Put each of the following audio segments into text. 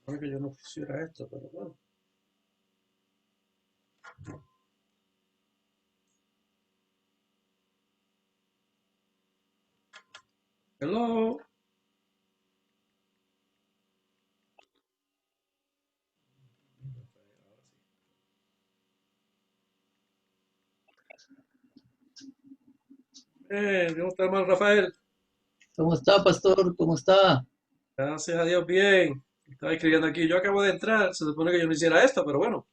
Creo que yo no pusiera esto, pero bueno. Hello. ¿Cómo está, hermano Rafael? ¿Cómo está, pastor? ¿Cómo está? Gracias a Dios, bien. Estaba escribiendo aquí. Yo acabo de entrar. Se supone que yo no hiciera esto, pero bueno.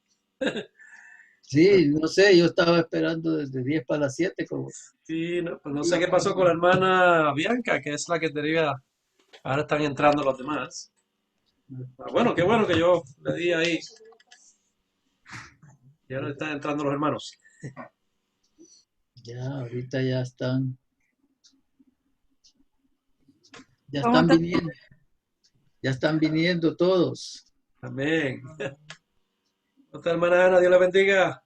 Sí, no sé, yo estaba esperando desde 10 para las 7 como Sí, no, pues no sé qué íbamos. pasó con la hermana Bianca, que es la que te diga. Ahora están entrando los demás. Ah, bueno, qué bueno que yo le di ahí. Y ahora están entrando los hermanos. Ya, ahorita ya ¿Cómo están está? viniendo, ya están viniendo todos. Amén. ¿Cómo está, hermana Ana? Dios la bendiga.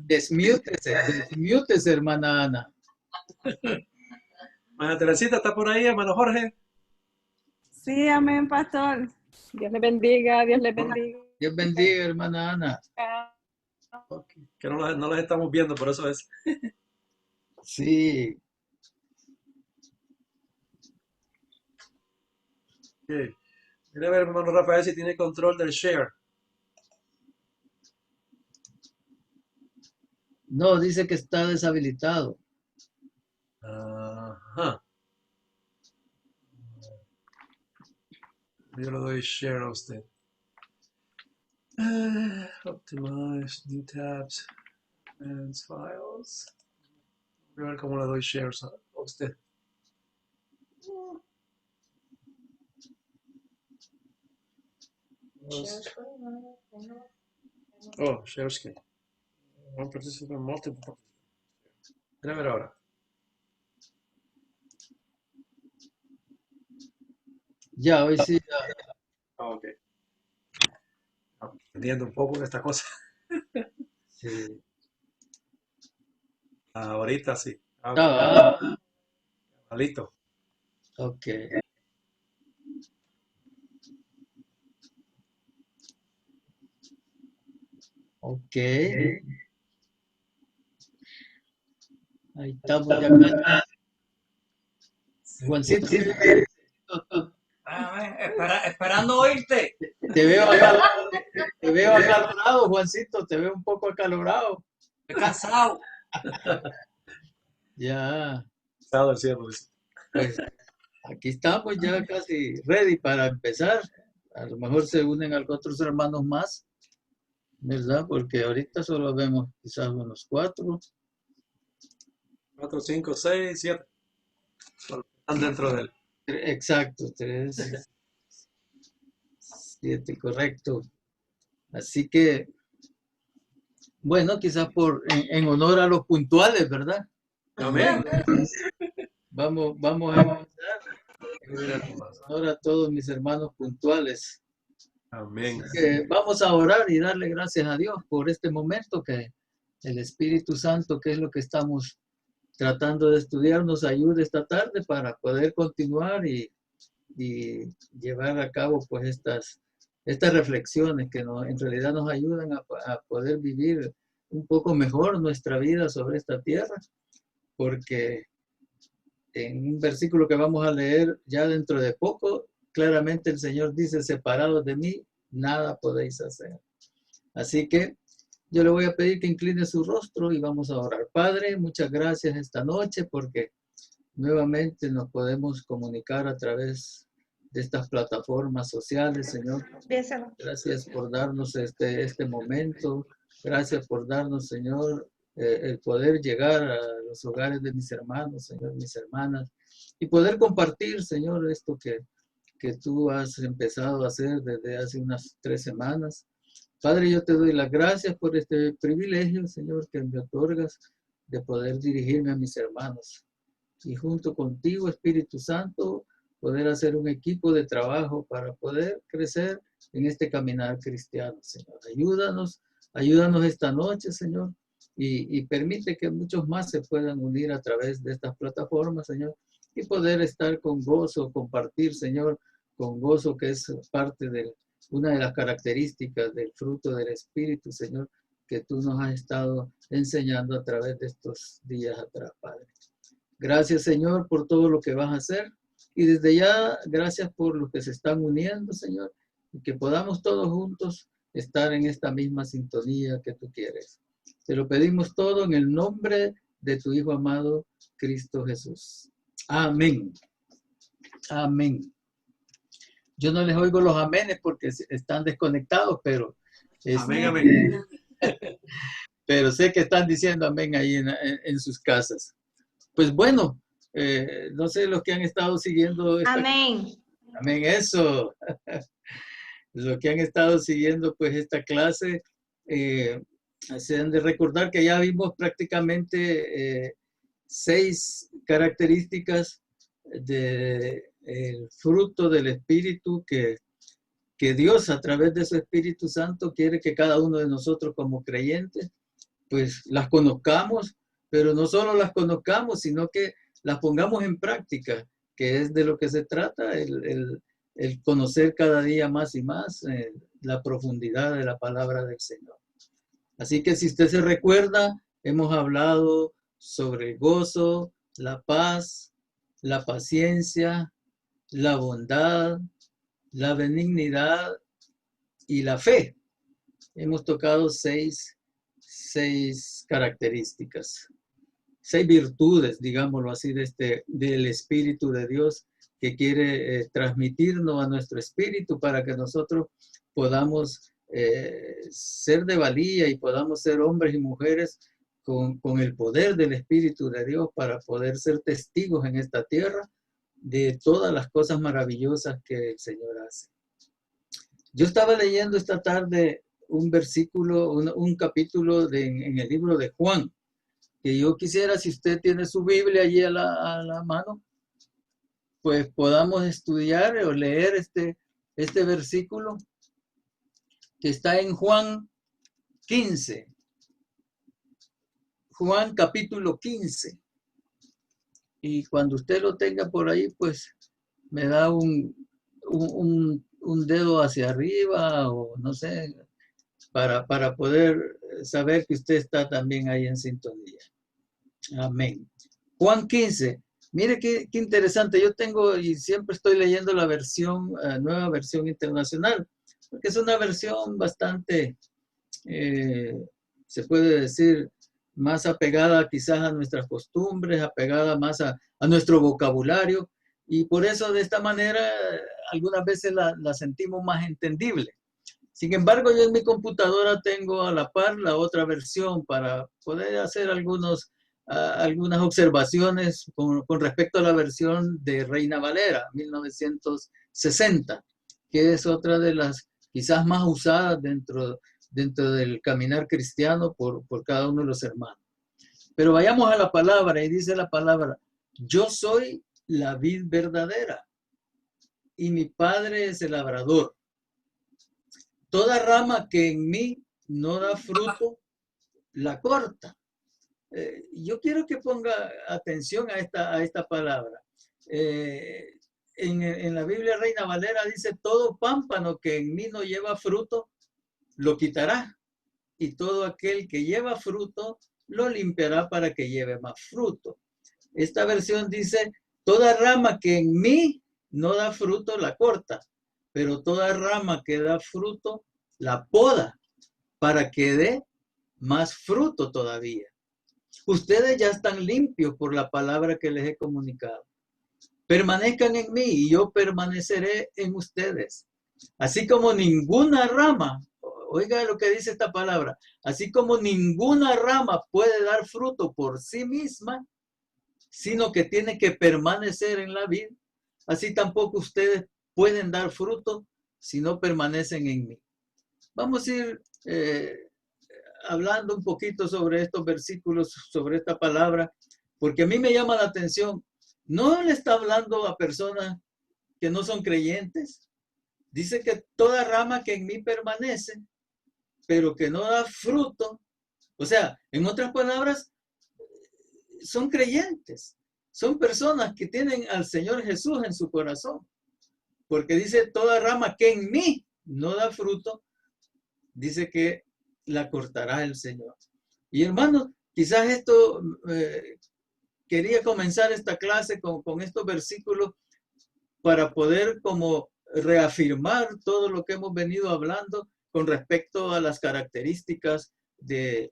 Desmútese, hermana Ana. Hermana Teresita está por ahí, hermano Jorge. Sí, amén, pastor. Dios le bendiga, Dios le bendiga. Dios bendiga, hermana Ana. Ok, que no las estamos viendo, por eso es. Sí, Ok. Mira a ver, hermano Rafael, si tiene control del share. no, dice que está deshabilitado. Ajá. Yo le doy share a usted. Optimize, new tabs, and files. Voy a ver cómo le doy shares a usted. Oh, share screen. One participant, multiple participants. Mira a ver ahora. Ya, hoy sí, Ah, ok. Aprendiendo un poco de esta cosa. sí. Ahorita sí. Ah, ok. Ah, Listo. ok, ok. Ahí estamos ya casi. Juancito, Esperando oírte. te veo te veo acalorado, Juancito, te veo un poco acalorado. Estoy cansado. Ya, Estado del cielo, dice. pues aquí estamos ya casi ready para empezar. A lo mejor se unen otros hermanos más, ¿verdad? Porque ahorita solo vemos quizás unos cuatro. 4, 5, 6, 7. Están dentro de él. Exacto, tres, siete, correcto. Así que, bueno, quizás en honor a los puntuales, ¿verdad? Amén. Vamos a empezar en honor a todos mis hermanos puntuales. Amén. Así que vamos a orar y darle gracias a Dios por este momento que el Espíritu Santo, que es lo que estamos tratando de estudiar, nos ayude esta tarde para poder continuar y llevar a cabo pues estas reflexiones que en realidad nos ayudan a poder vivir un poco mejor nuestra vida sobre esta tierra, porque en un versículo que vamos a leer ya dentro de poco, claramente el Señor dice, separados de mí, nada podéis hacer. Así que yo le voy a pedir que incline su rostro y vamos a orar. Padre, muchas gracias esta noche porque nuevamente nos podemos comunicar a través de estas plataformas sociales, Señor. Gracias por darnos este momento. Gracias por darnos, Señor, el poder llegar a los hogares de mis hermanos, Señor, mis hermanas, y poder compartir, Señor, esto que tú has empezado a hacer desde hace unas 3 semanas. Padre, yo te doy las gracias por este privilegio, Señor, que me otorgas de poder dirigirme a mis hermanos. Y junto contigo, Espíritu Santo, poder hacer un equipo de trabajo para poder crecer en este caminar cristiano, Señor. Ayúdanos esta noche, Señor, y permite que muchos más se puedan unir a través de estas plataformas, Señor, y poder estar con gozo, compartir, Señor, con gozo, que es parte de una de las características del fruto del Espíritu, Señor, que tú nos has estado enseñando a través de estos días atrás, Padre. Gracias, Señor, por todo lo que vas a hacer. Y desde ya, gracias por los que se están uniendo, Señor, y que podamos todos juntos estar en esta misma sintonía que tú quieres. Te lo pedimos todo en el nombre de tu Hijo amado, Cristo Jesús. Amén. Amén. Yo no les oigo los amenes porque están desconectados, pero, Amén, amén. pero sé que están diciendo amén ahí en sus casas. Pues bueno, no sé los que han estado siguiendo. Amén. Amén, eso. Los que han estado siguiendo pues esta clase, se han de recordar que ya vimos prácticamente 6 características del fruto del Espíritu que Dios a través de su Espíritu Santo quiere que cada uno de nosotros como creyentes pues las conozcamos, pero no solo las conozcamos, sino que las pongamos en práctica, que es de lo que se trata, el conocer cada día más y más la profundidad de la palabra del Señor. Así que si usted se recuerda, hemos hablado sobre el gozo, la paz, la paciencia, la bondad, la benignidad y la fe. Hemos tocado 6 características, 6 virtudes, digámoslo así, del Espíritu de Dios que quiere transmitirnos a nuestro espíritu para que nosotros podamos ser de valía y podamos ser hombres y mujeres con el poder del Espíritu de Dios para poder ser testigos en esta tierra de todas las cosas maravillosas que el Señor hace. Yo estaba leyendo esta tarde un versículo, un capítulo en el libro de Juan, que yo quisiera, si usted tiene su Biblia allí a la mano, pues podamos estudiar o leer este versículo que está en Juan 15. Juan capítulo 15. Y cuando usted lo tenga por ahí, pues me da un dedo hacia arriba o no sé, para poder saber que usted está también ahí en sintonía. Amén. Juan 15. Mire qué interesante. Yo tengo y siempre estoy leyendo la versión, nueva versión internacional, porque es una versión bastante, se puede decir, más apegada quizás a nuestras costumbres, apegada más a nuestro vocabulario, y por eso de esta manera algunas veces la sentimos más entendible. Sin embargo, yo en mi computadora tengo a la par la otra versión para poder hacer algunas observaciones con respecto a la versión de Reina Valera, 1960, que es otra de las quizás más usadas dentro del caminar cristiano por cada uno de los hermanos. Pero vayamos a la palabra, y dice la palabra: yo soy la vid verdadera y mi Padre es el labrador. Toda rama que en mí no da fruto, la corta. Yo quiero que ponga atención a esta palabra. En la Biblia Reina Valera dice: todo pámpano que en mí no lleva fruto, lo quitará. Y todo aquel que lleva fruto, lo limpiará para que lleve más fruto. Esta versión dice: toda rama que en mí no da fruto, la corta. Pero toda rama que da fruto, la poda para que dé más fruto todavía. Ustedes ya están limpios por la palabra que les he comunicado. Permanezcan en mí y yo permaneceré en ustedes. Así como ninguna rama, oiga lo que dice esta palabra, así como ninguna rama puede dar fruto por sí misma, sino que tiene que permanecer en la vid, así tampoco ustedes pueden dar fruto si no permanecen en mí. Vamos a ir hablando un poquito sobre estos versículos, sobre esta palabra, porque a mí me llama la atención. No le está hablando a personas que no son creyentes. Dice que toda rama que en mí permanece, pero que no da fruto. O sea, en otras palabras, son creyentes. Son personas que tienen al Señor Jesús en su corazón. porque dice, toda rama que en mí no da fruto, dice que la cortará el Señor. Y hermanos, quizás esto, quería comenzar esta clase con estos versículos para poder como reafirmar todo lo que hemos venido hablando con respecto a las características del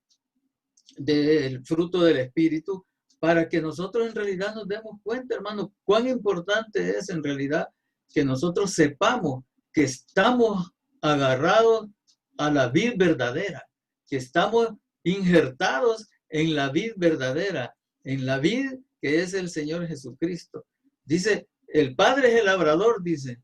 fruto del Espíritu, para que nosotros en realidad nos demos cuenta, hermanos, cuán importante es en realidad que nosotros sepamos que estamos agarrados a la vid verdadera, que estamos injertados en la vid verdadera, en la vid que es el Señor Jesucristo. Dice, el Padre es el labrador, dice.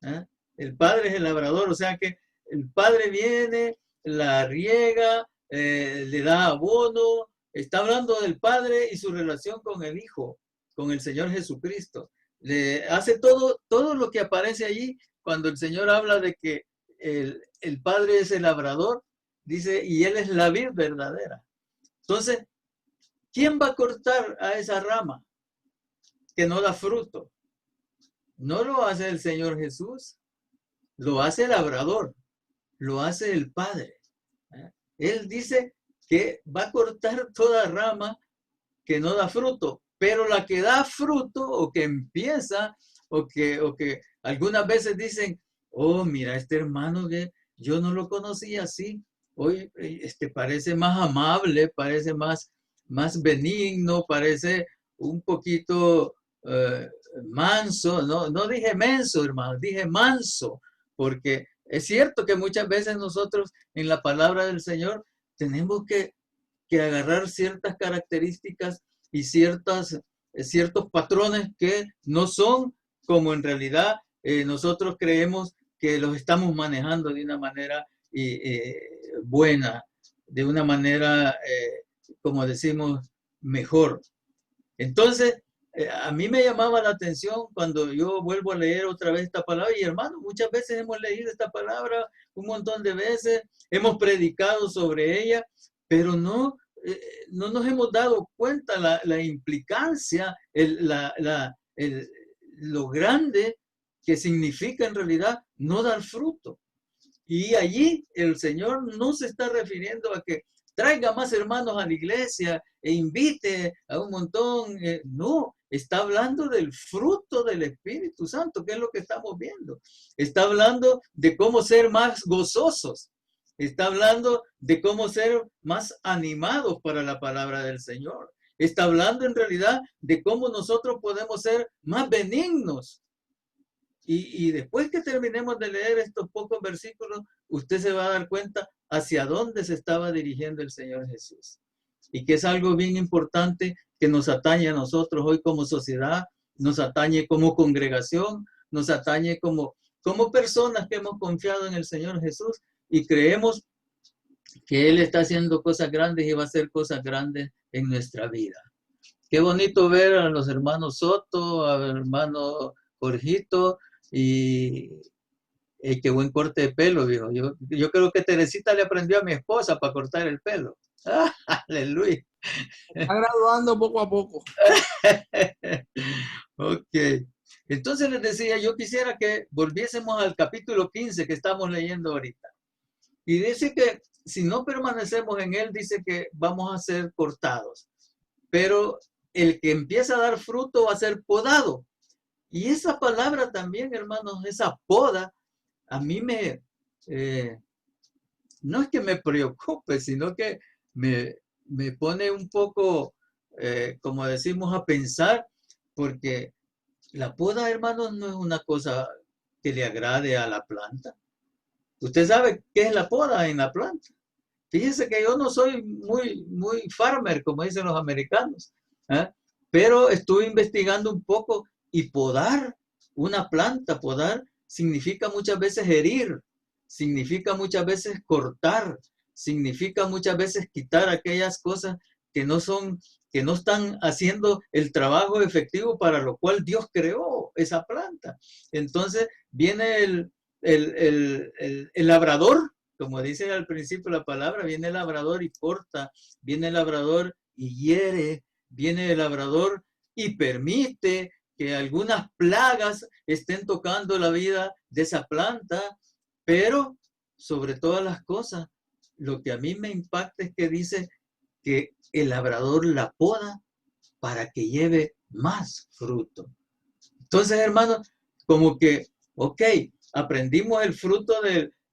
¿Eh? El Padre es el labrador, o sea que el Padre viene, la riega, le da abono, está hablando del Padre y su relación con el Hijo, con el Señor Jesucristo. Le hace todo lo que aparece allí cuando el Señor habla de que el Padre es el labrador, dice, y Él es la vid verdadera. Entonces, ¿quién va a cortar a esa rama que no da fruto? No lo hace el Señor Jesús, lo hace el labrador, lo hace el Padre. Él dice que va a cortar toda rama que no da fruto, pero la que da fruto o que empieza o que algunas veces dicen, oh, mira, este hermano que yo no lo conocía así, hoy parece más amable, parece más benigno, parece un poquito manso, no dije menso, hermano, dije manso, porque es cierto que muchas veces nosotros en la palabra del Señor tenemos que agarrar ciertas características y ciertos patrones que no son como en realidad nosotros creemos que los estamos manejando de una manera buena, de una manera, como decimos, mejor. Entonces, a mí me llamaba la atención cuando yo vuelvo a leer otra vez esta palabra, y hermano, muchas veces hemos leído esta palabra un montón de veces, hemos predicado sobre ella, pero no nos hemos dado cuenta la implicancia, lo grande que significa en realidad no dar fruto. Y allí el Señor no se está refiriendo a que traiga más hermanos a la iglesia e invite a un montón. No, está hablando del fruto del Espíritu Santo, que es lo que estamos viendo. Está hablando de cómo ser más gozosos. Está hablando de cómo ser más animados para la palabra del Señor. Está hablando en realidad de cómo nosotros podemos ser más benignos. Y después que terminemos de leer estos pocos versículos, usted se va a dar cuenta hacia dónde se estaba dirigiendo el Señor Jesús. Y que es algo bien importante que nos atañe a nosotros hoy como sociedad, nos atañe como congregación, nos atañe como personas que hemos confiado en el Señor Jesús y creemos que Él está haciendo cosas grandes y va a hacer cosas grandes en nuestra vida. Qué bonito ver a los hermanos Soto, al hermano Jorgito, y qué buen corte de pelo, viejo. Yo creo que Teresita le aprendió a mi esposa para cortar el pelo. Aleluya. Está graduando poco a poco. Ok. Entonces les decía, yo quisiera que volviésemos al capítulo 15 que estamos leyendo ahorita. Y dice que si no permanecemos en él, dice que vamos a ser cortados. Pero el que empieza a dar fruto va a ser podado. Y esa palabra también, hermanos, esa poda, a mí no es que me preocupe, sino que me pone un poco, como decimos, a pensar, porque la poda, hermanos, no es una cosa que le agrade a la planta. Usted sabe qué es la poda en la planta. Fíjense que yo no soy muy farmer, como dicen los americanos, pero estuve investigando un poco y podar una planta, podar significa muchas veces herir, significa muchas veces cortar, significa muchas veces quitar aquellas cosas que no están haciendo el trabajo efectivo para lo cual Dios creó esa planta. Entonces viene el labrador, como dice al principio la palabra, viene el labrador y corta, viene el labrador y hiere, viene el labrador y permite, que algunas plagas estén tocando la vida de esa planta, pero sobre todas las cosas, lo que a mí me impacta es que dice que el labrador la poda para que lleve más fruto. Entonces, hermanos, como que, ok, aprendimos el fruto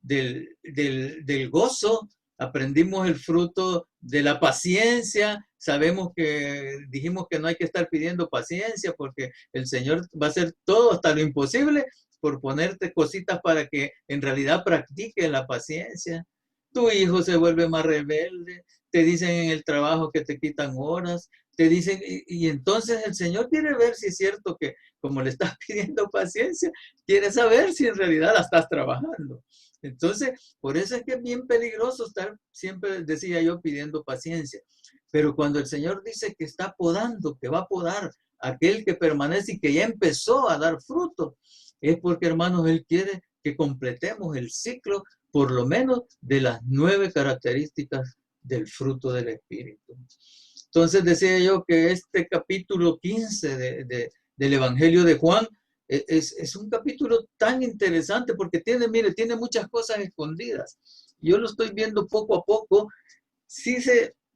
del gozo, aprendimos el fruto de la paciencia, dijimos que no hay que estar pidiendo paciencia porque el Señor va a hacer todo hasta lo imposible por ponerte cositas para que en realidad practiques la paciencia. Tu hijo se vuelve más rebelde, te dicen en el trabajo que te quitan horas, te dicen, y entonces el Señor quiere ver si es cierto que como le estás pidiendo paciencia, quiere saber si en realidad la estás trabajando. Entonces, por eso es que es bien peligroso estar siempre, decía yo, pidiendo paciencia. Pero cuando el Señor dice que está podando, que va a podar aquel que permanece y que ya empezó a dar fruto, es porque, hermanos, Él quiere que completemos el ciclo, por lo menos, de las 9 características del fruto del Espíritu. Entonces decía yo que este capítulo 15 del Evangelio de Juan es un capítulo tan interesante porque tiene muchas cosas escondidas. Yo lo estoy viendo poco a poco.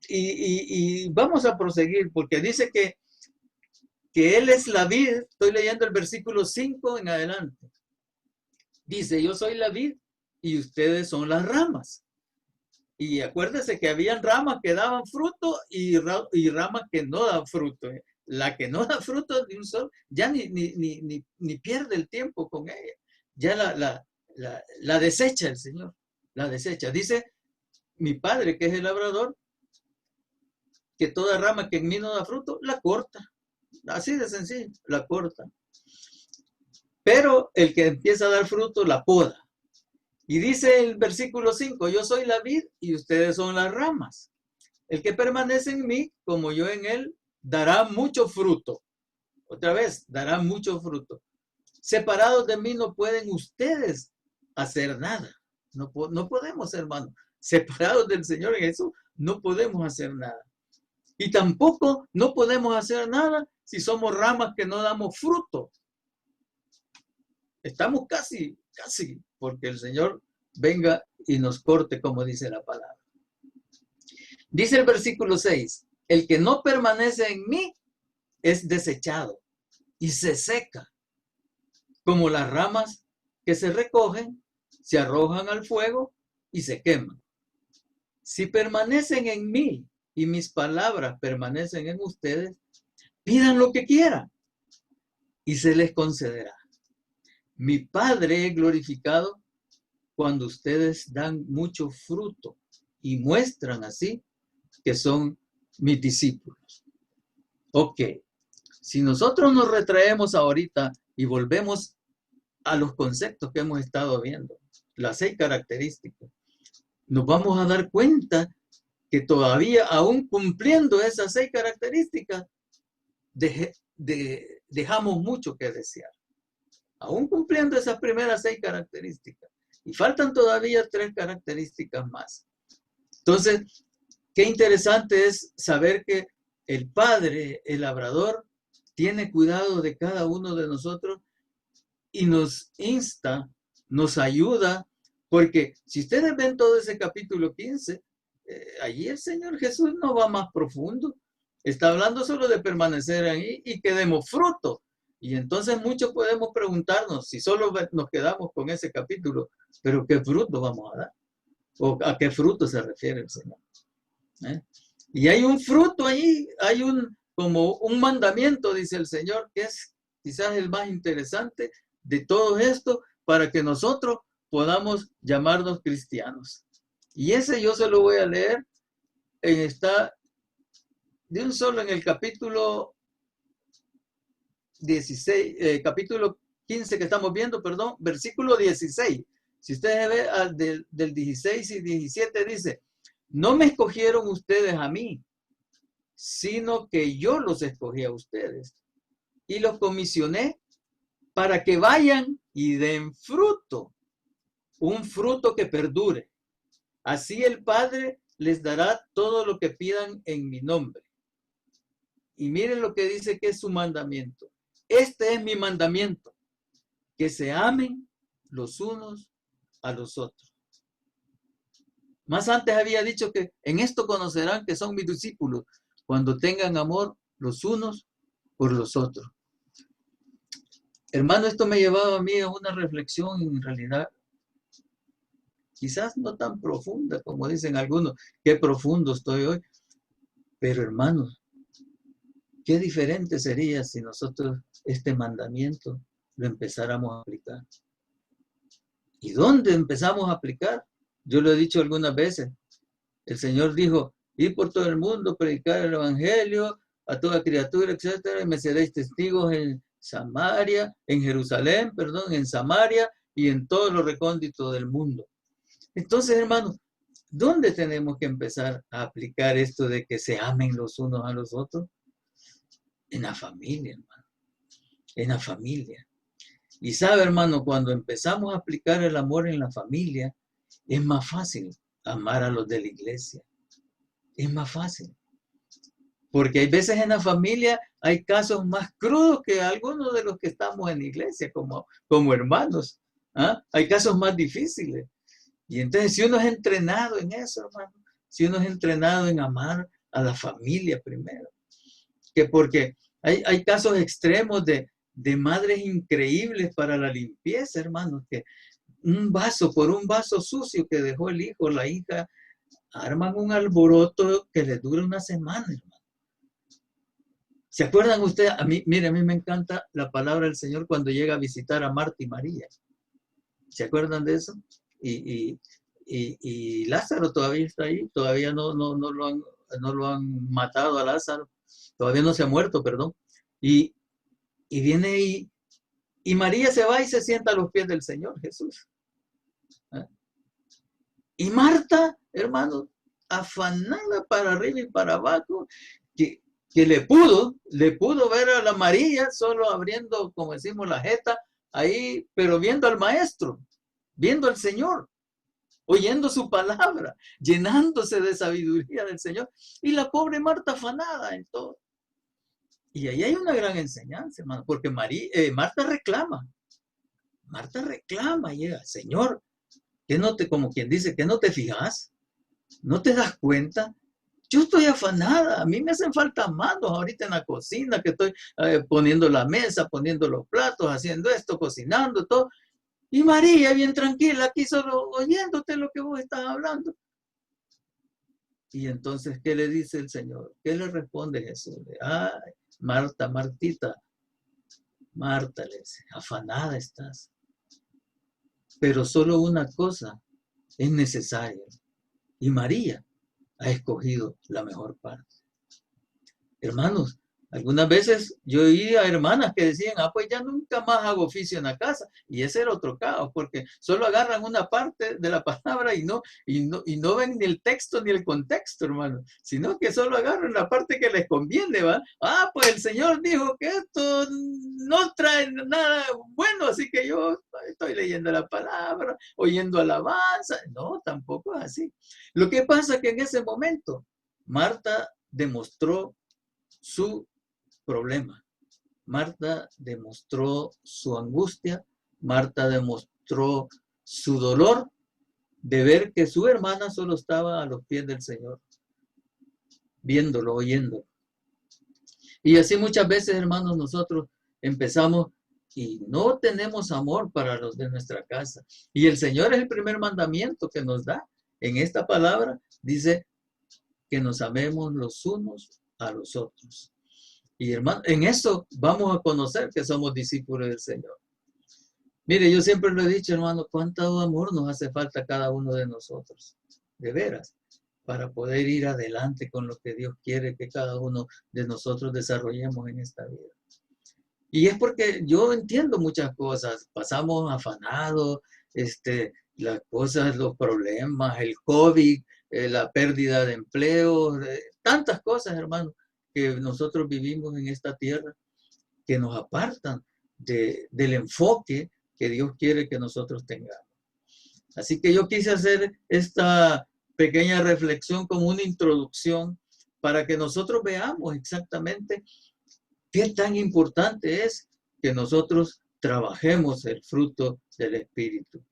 Y vamos a proseguir porque dice que Él es la vid. Estoy leyendo el versículo 5 en adelante. Dice, yo soy la vid y ustedes son las ramas. Y acuérdense que habían ramas que daban fruto y ramas que no dan fruto. La que no da fruto de un sol, ya ni pierde el tiempo con ella. Ya la desecha el Señor. La desecha. Dice, mi Padre, que es el labrador, que toda rama que en mí no da fruto, la corta. Así de sencillo, la corta. Pero el que empieza a dar fruto, la poda. Y dice el versículo 5, yo soy la vid y ustedes son las ramas. El que permanece en mí, como yo en él, dará mucho fruto. Otra vez, dará mucho fruto. Separados de mí no pueden ustedes hacer nada. No podemos, hermano. Separados del Señor en Jesús, no podemos hacer nada. Y tampoco no podemos hacer nada si somos ramas que no damos fruto. Estamos casi, porque el Señor venga y nos corte, como dice la palabra. Dice el versículo 6, el que no permanece en mí es desechado y se seca, como las ramas que se recogen, se arrojan al fuego y se queman. Si permanecen en mí y mis palabras permanecen en ustedes, pidan lo que quieran y se les concederá. Mi Padre es glorificado cuando ustedes dan mucho fruto y muestran así que son mis discípulos. Ok, si nosotros nos retraemos ahorita y volvemos a los conceptos que hemos estado viendo, las 6 características, nos vamos a dar cuenta que todavía, aún cumpliendo esas 6 características, dejamos mucho que desear. Aún cumpliendo esas primeras 6 características. Y faltan todavía 3 características más. Entonces, qué interesante es saber que el Padre, el labrador, tiene cuidado de cada uno de nosotros y nos insta, nos ayuda, porque si ustedes ven todo ese capítulo 15, allí el Señor Jesús no va más profundo. Está hablando solo de permanecer ahí y que demos fruto. Y entonces muchos podemos preguntarnos si solo nos quedamos con ese capítulo, pero ¿qué fruto vamos a dar? ¿O a qué fruto se refiere el Señor? Y hay un fruto ahí, hay como un mandamiento, dice el Señor, que es quizás el más interesante de todo esto para que nosotros podamos llamarnos cristianos. Y ese yo se lo voy a leer, está de un solo en el capítulo 16, capítulo 15 que estamos viendo, perdón, versículo 16. Si ustedes ven del 16 y 17 dice, no me escogieron ustedes a mí, sino que yo los escogí a ustedes y los comisioné para que vayan y den fruto, un fruto que perdure. Así el Padre les dará todo lo que pidan en mi nombre. Y miren lo que dice que es su mandamiento. este es mi mandamiento, que se amen los unos a los otros. Más antes había dicho que en esto conocerán que son mis discípulos, cuando tengan amor los unos por los otros. Hermano, esto me llevaba a mí a una reflexión en realidad, quizás no tan profunda como dicen algunos, qué profundo estoy hoy, pero hermanos, qué diferente sería si nosotros este mandamiento lo empezáramos a aplicar. ¿Y dónde empezamos a aplicar? Yo lo he dicho algunas veces. El Señor dijo, ir por todo el mundo, predicar el evangelio a toda criatura, etcétera, y me seréis testigos en Samaria, en Jerusalén, perdón, en Samaria y en todos los recónditos del mundo. Entonces, hermanos, ¿dónde tenemos que empezar a aplicar esto de que se amen los unos a los otros? En la familia, hermano. En la familia. Y sabe, hermano, cuando empezamos a aplicar el amor en la familia, es más fácil amar a los de la iglesia. Es más fácil. Porque hay veces en la familia hay casos más crudos que algunos de los que estamos en la iglesia como hermanos. ¿Ah? Hay casos más difíciles. Y entonces si uno es entrenado en eso, hermano, si uno es entrenado en amar a la familia primero, que porque hay casos extremos de madres increíbles para la limpieza, hermanos, que por un vaso sucio que dejó el hijo, la hija, arman un alboroto que les dura una semana, hermano. ¿Se acuerdan ustedes? Mire, a mí me encanta la palabra del Señor cuando llega a visitar a Marta y María. ¿Se acuerdan de eso? Y Lázaro todavía está ahí, todavía no lo han matado a Lázaro, todavía no se ha muerto, perdón. Y viene y María se va y se sienta a los pies del Señor Jesús. ¿Eh? Y Marta, hermano, afanada para arriba y para abajo, que le pudo ver a la María solo abriendo, como decimos, la jeta ahí, pero viendo al maestro, viendo al Señor, oyendo su palabra, llenándose de sabiduría del Señor. Y la pobre Marta afanada en todo. Y ahí hay una gran enseñanza, hermano, porque Marta reclama. Marta reclama, llega, Señor, que no te, como quien dice, que no te fijas, no te das cuenta. Yo estoy afanada, a mí me hacen falta manos ahorita en la cocina, que estoy poniendo la mesa, poniendo los platos, haciendo esto, cocinando, todo. Y María, bien tranquila, aquí solo oyéndote lo que vos estás hablando. Y entonces, ¿qué le dice el Señor? ¿Qué le responde Jesús? Ay, Marta, Martita, Marta, le dice, afanada estás. Pero solo una cosa es necesaria. Y María ha escogido la mejor parte. Hermanos, algunas veces yo oí a hermanas que decían, pues ya nunca más hago oficio en la casa. Y ese era otro caos, porque solo agarran una parte de la palabra y no ven ni el texto ni el contexto, hermano, sino que solo agarran la parte que les conviene, ¿va? Pues el Señor dijo que esto no trae nada bueno, así que yo estoy leyendo la palabra, oyendo alabanza. No, tampoco es así. Lo que pasa es que en ese momento Marta demostró su problema. Marta demostró su angustia, Marta demostró su dolor de ver que su hermana solo estaba a los pies del Señor, viéndolo, oyéndolo. Y así muchas veces, hermanos, nosotros empezamos y no tenemos amor para los de nuestra casa. Y el Señor es el primer mandamiento que nos da. En esta palabra dice que nos amemos los unos a los otros. Y hermano, en eso vamos a conocer que somos discípulos del Señor. Mire, yo siempre lo he dicho, hermano, cuánto amor nos hace falta a cada uno de nosotros, de veras, para poder ir adelante con lo que Dios quiere que cada uno de nosotros desarrollemos en esta vida. Y es porque yo entiendo muchas cosas, pasamos afanados, las cosas, los problemas, el COVID, la pérdida de empleo, tantas cosas, hermano, que nosotros vivimos en esta tierra, que nos apartan del enfoque que Dios quiere que nosotros tengamos. Así que yo quise hacer esta pequeña reflexión como una introducción para que nosotros veamos exactamente qué tan importante es que nosotros trabajemos el fruto del Espíritu.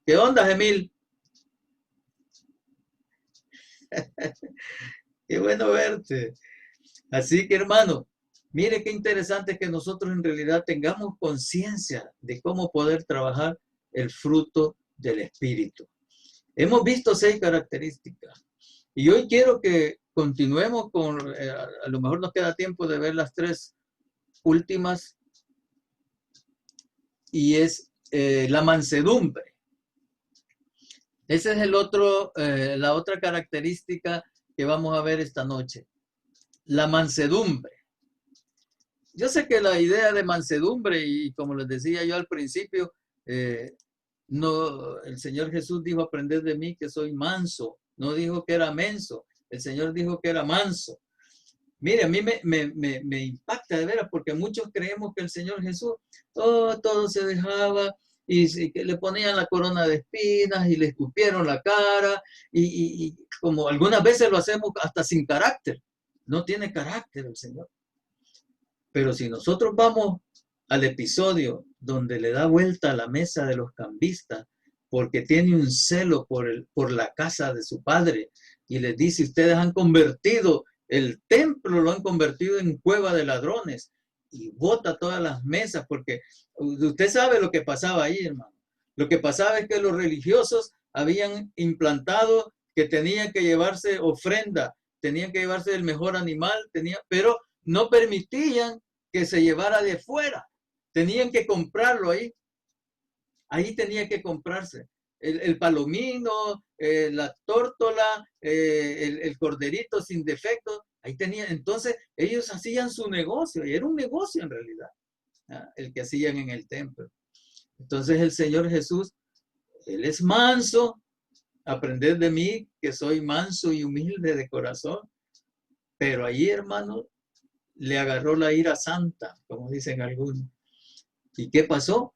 ¿Qué onda, Gemil? Qué bueno verte. Así que, hermano, mire qué interesante que nosotros en realidad tengamos conciencia de cómo poder trabajar el fruto del Espíritu. Hemos visto 6 características y hoy quiero que continuemos con, a lo mejor nos queda tiempo de ver las 3 últimas, y es la mansedumbre. Esa es la otra característica que vamos a ver esta noche. La mansedumbre. Yo sé que la idea de mansedumbre, y como les decía yo al principio, no, el Señor Jesús dijo, aprended de mí que soy manso. No dijo que era menso. El Señor dijo que era manso. Mire, a mí me impacta de veras, porque muchos creemos que el Señor Jesús, todo se dejaba, y que le ponían la corona de espinas y le escupieron la cara, y como algunas veces lo hacemos hasta sin carácter. No tiene carácter el Señor. Pero si nosotros vamos al episodio donde le da vuelta a la mesa de los cambistas, porque tiene un celo por la casa de su padre, y les dice, ustedes han convertido el templo, lo han convertido en cueva de ladrones, y bota todas las mesas, porque usted sabe lo que pasaba ahí, hermano. Lo que pasaba es que los religiosos habían implantado que tenían que llevarse ofrenda, tenían que llevarse el mejor animal, pero no permitían que se llevara de fuera. Tenían que comprarlo ahí. Ahí tenía que comprarse. El palomino, la tórtola, el corderito sin defecto. Ahí tenía. Entonces, ellos hacían su negocio. Y era un negocio en realidad, el que hacían en el templo. Entonces, el Señor Jesús, Él es manso. Aprended de mí que soy manso y humilde de corazón. Pero allí, hermano, le agarró la ira santa, como dicen algunos. ¿Y qué pasó?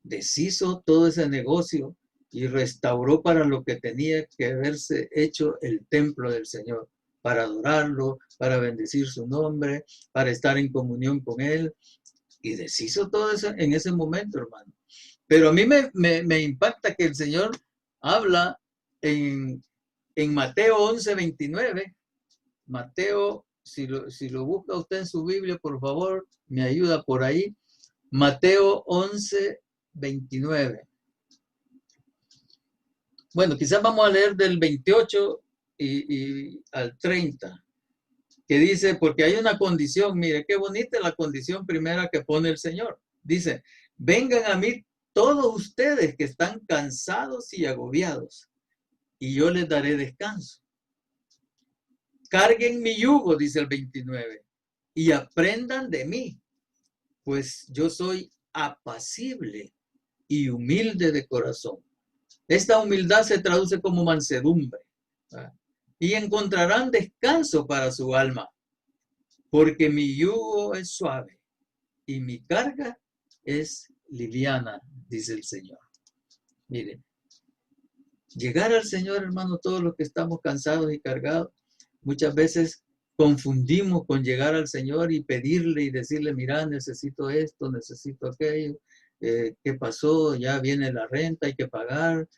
Deshizo todo ese negocio y restauró para lo que tenía que haberse hecho el templo del Señor, para adorarlo, para bendecir su nombre, para estar en comunión con Él. Y deshizo todo eso en ese momento, hermano. Pero a mí me impacta que el Señor habla en Mateo 11:29. Mateo, si lo busca usted en su Biblia, por favor, me ayuda por ahí. Mateo 11:29. Bueno, quizás vamos a leer del 28 y al 30, que dice, porque hay una condición, mire, qué bonita la condición primera que pone el Señor. Dice, vengan a mí todos ustedes que están cansados y agobiados, y yo les daré descanso. Carguen mi yugo, dice el 29, y aprendan de mí, pues yo soy apacible y humilde de corazón. Esta humildad se traduce como mansedumbre. Y encontrarán descanso para su alma, porque mi yugo es suave y mi carga es liviana, dice el Señor. Mire, llegar al Señor, hermano, todos los que estamos cansados y cargados, muchas veces confundimos con llegar al Señor y pedirle y decirle, mira, necesito esto, necesito aquello, ¿qué pasó? Ya viene la renta, hay que pagar,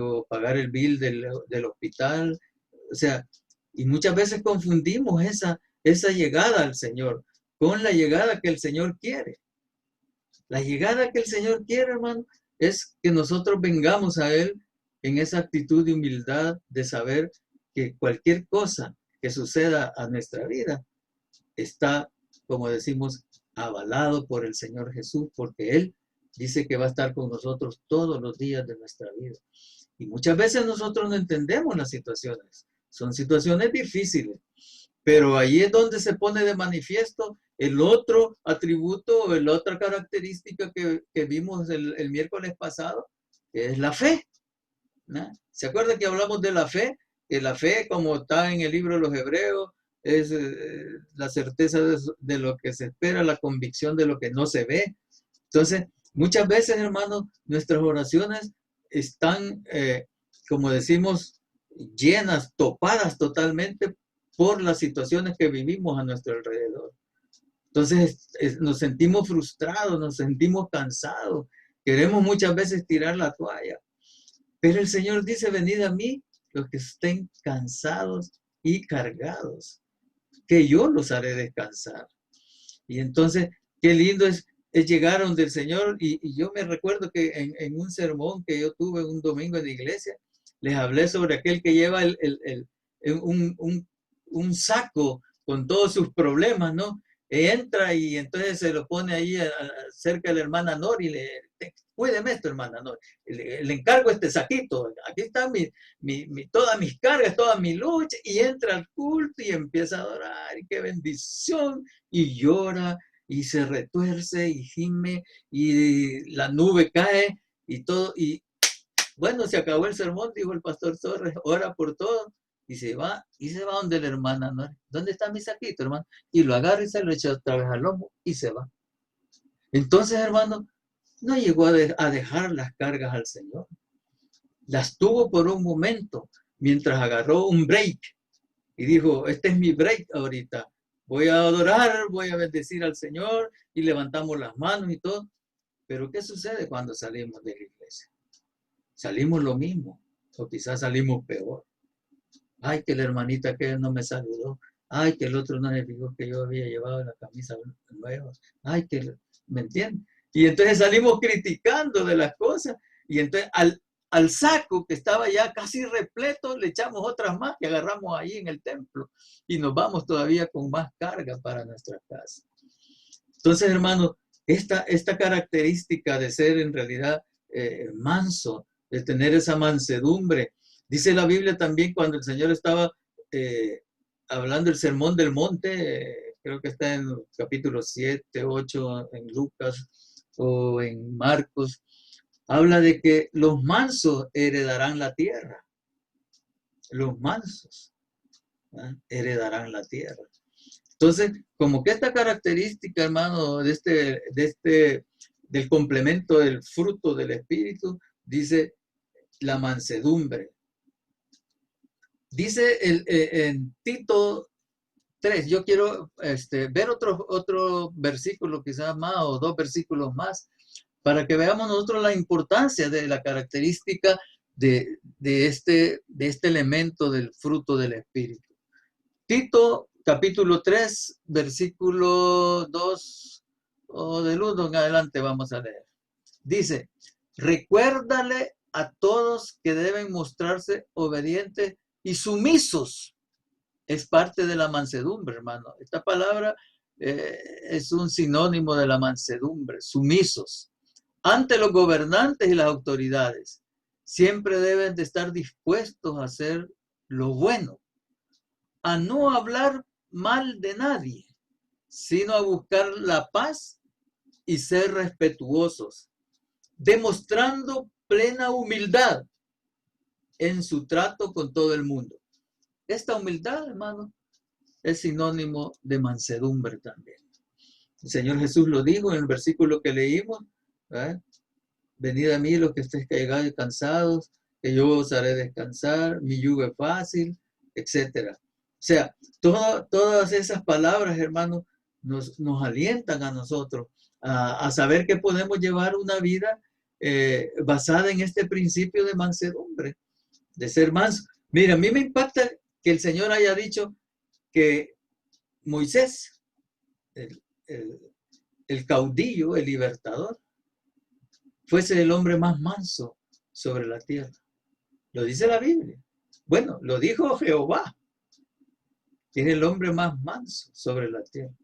o pagar el bill del hospital. O sea, y muchas veces confundimos esa llegada al Señor con la llegada que el Señor quiere. La llegada que el Señor quiere, hermano, es que nosotros vengamos a Él en esa actitud de humildad, de saber que cualquier cosa que suceda a nuestra vida está, como decimos, avalado por el Señor Jesús, porque Él dice que va a estar con nosotros todos los días de nuestra vida. Y muchas veces nosotros no entendemos las situaciones. Son situaciones difíciles, pero ahí es donde se pone de manifiesto el otro atributo o la otra característica que vimos el miércoles pasado, que es la fe, ¿no? ¿Se acuerda que hablamos de la fe? Que la fe, como está en el libro de los Hebreos, es la certeza de lo que se espera, la convicción de lo que no se ve. Entonces, muchas veces, hermanos, nuestras oraciones están, como decimos, llenas, topadas totalmente por las situaciones que vivimos a nuestro alrededor. Entonces nos sentimos frustrados, nos sentimos cansados, queremos muchas veces tirar la toalla. Pero el Señor dice, venid a mí los que estén cansados y cargados, que yo los haré descansar. Y entonces, qué lindo es llegar donde el Señor, y yo me recuerdo que en un sermón que yo tuve un domingo en la iglesia, les hablé sobre aquel que lleva un saco con todos sus problemas, ¿no? Entra y entonces se lo pone ahí cerca de la hermana Nori y le cuídeme esto, hermana Nori. Le encargo este saquito. Aquí están todas mis cargas, toda mi lucha. Y entra al culto y empieza a adorar. Y qué bendición. Y llora y se retuerce y gime y la nube cae y todo. Y bueno, se acabó el sermón, dijo el pastor Torres, ora por todo. Y se va donde la hermana, ¿no? ¿Dónde está mi saquito, hermano? Y lo agarra y se lo echa otra vez al lomo y se va. Entonces, hermano, no llegó a dejar las cargas al Señor. Las tuvo por un momento, mientras agarró un break. Y dijo, este es mi break ahorita. Voy a adorar, voy a bendecir al Señor y levantamos las manos y todo. Pero ¿qué sucede cuando salimos de la iglesia? Salimos lo mismo, o quizás salimos peor. Ay, que la hermanita que no me saludó. Ay, que el otro no me dijo que yo había llevado la camisa nueva. Ay, que, ¿me entienden? Y entonces salimos criticando de las cosas. Y entonces al saco que estaba ya casi repleto, le echamos otras más que agarramos ahí en el templo. Y nos vamos todavía con más carga para nuestra casa. Entonces, hermano, esta característica de ser en realidad manso, de tener esa mansedumbre. Dice la Biblia también cuando el Señor estaba hablando del sermón del monte, creo que está en capítulo 7, 8, en Lucas o en Marcos, habla de que los mansos heredarán la tierra. Los mansos heredarán la tierra. Entonces, como que esta característica, hermano, del complemento del fruto del Espíritu, dice la mansedumbre. Dice en Tito 3, yo quiero ver otro versículo quizás más o dos versículos más para que veamos nosotros la importancia de la característica de este elemento del fruto del Espíritu. Tito capítulo 3, versículo 2 o del 1 en adelante vamos a leer. Dice, recuérdale a todos que deben mostrarse obedientes y sumisos. Es parte de la mansedumbre, hermano. Esta palabra es un sinónimo de la mansedumbre, sumisos. Ante los gobernantes y las autoridades, siempre deben de estar dispuestos a hacer lo bueno, a no hablar mal de nadie, sino a buscar la paz y ser respetuosos, demostrando plena humildad en su trato con todo el mundo. Esta humildad, hermano, es sinónimo de mansedumbre también. El Señor Jesús lo dijo en el versículo que leímos, ¿verdad? Venid a mí los que estéis cargados y cansados, que yo os haré descansar, mi yugo es fácil, etc. O sea, todas esas palabras, hermano, nos alientan a nosotros a saber que podemos llevar una vida basada en este principio de mansedumbre, de ser manso. Mira, a mí me impacta que el Señor haya dicho que Moisés, el caudillo, el libertador, fuese el hombre más manso sobre la tierra. Lo dice la Biblia. Bueno, lo dijo Jehová. Tiene el hombre más manso sobre la tierra.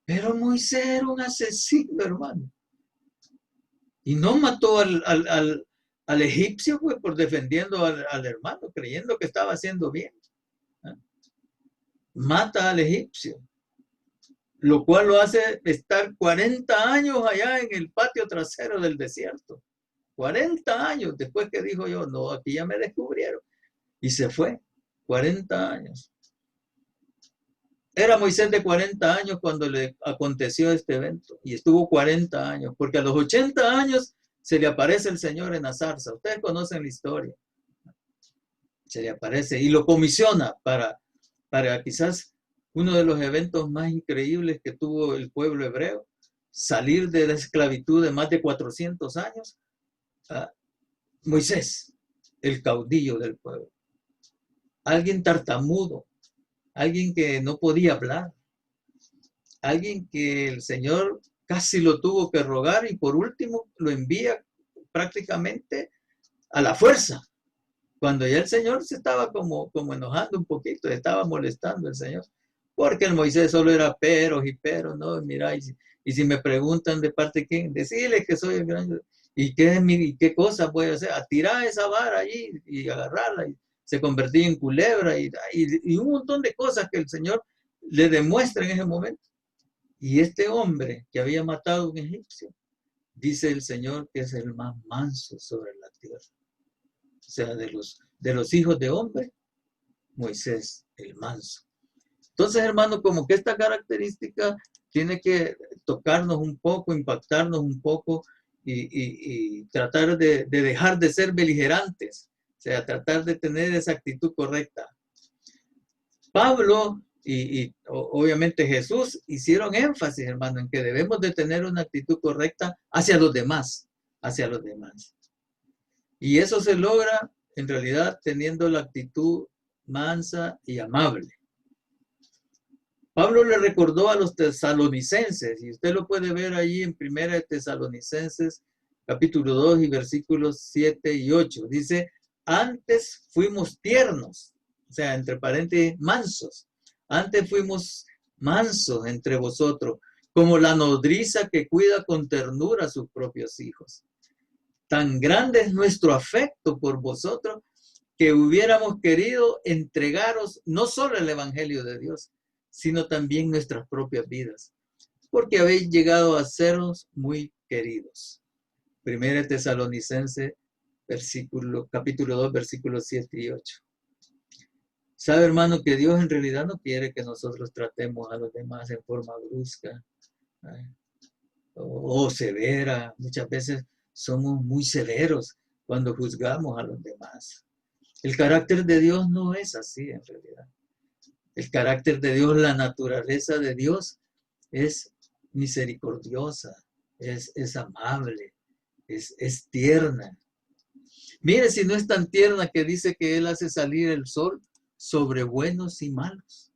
Pero Moisés era un asesino, hermano. Y no mató al egipcio, pues, por defendiendo al hermano, creyendo que estaba haciendo bien. Mata al egipcio, lo cual lo hace estar 40 años allá en el patio trasero del desierto. 40 años después que dijo yo, no, aquí ya me descubrieron. Y se fue, 40 años. Era Moisés de 40 años cuando le aconteció este evento. Y estuvo 40 años, porque a los 80 años se le aparece el Señor en la zarza. Ustedes conocen la historia. Se le aparece y lo comisiona para quizás uno de los eventos más increíbles que tuvo el pueblo hebreo, salir de la esclavitud de más de 400 años, Moisés, el caudillo del pueblo, alguien tartamudo, alguien que no podía hablar, alguien que el Señor casi lo tuvo que rogar y por último lo envía prácticamente a la fuerza, cuando ya el Señor se estaba como enojando un poquito, estaba molestando el Señor, porque el Moisés solo era peros y peros, ¿no? Mira, y si me preguntan de parte de quién, decirles que soy el gran, y qué cosa voy a hacer, a tirar esa vara allí y agarrarla, y se convertía en culebra, y un montón de cosas que el Señor le demuestra en ese momento. Y este hombre que había matado a un egipcio, dice el Señor que es el más manso sobre la tierra. O sea, de los hijos de hombre, Moisés, el manso. Entonces, hermano, como que esta característica tiene que tocarnos un poco, impactarnos un poco y tratar de dejar de ser beligerantes. O sea, tratar de tener esa actitud correcta. Pablo y obviamente Jesús hicieron énfasis, hermano, en que debemos de tener una actitud correcta hacia los demás, Y eso se logra, en realidad, teniendo la actitud mansa y amable. Pablo le recordó a los tesalonicenses, y usted lo puede ver ahí en 1 Tesalonicenses, capítulo 2 y versículos 7 y 8. Dice, antes fuimos tiernos, o sea, entre paréntesis, mansos. Antes fuimos mansos entre vosotros, como la nodriza que cuida con ternura a sus propios hijos. Tan grande es nuestro afecto por vosotros que hubiéramos querido entregaros no solo el Evangelio de Dios, sino también nuestras propias vidas, porque habéis llegado a sernos muy queridos. 1 Tesalonicenses, capítulo 2, versículos 7 y 8. Sabe, hermano, que Dios en realidad no quiere que nosotros tratemos a los demás en forma brusca o severa. Muchas veces somos muy severos cuando juzgamos a los demás. El carácter de Dios no es así en realidad. El carácter de Dios, la naturaleza de Dios es misericordiosa, es amable, es tierna. Mire si no es tan tierna que dice que Él hace salir el sol sobre buenos y malos.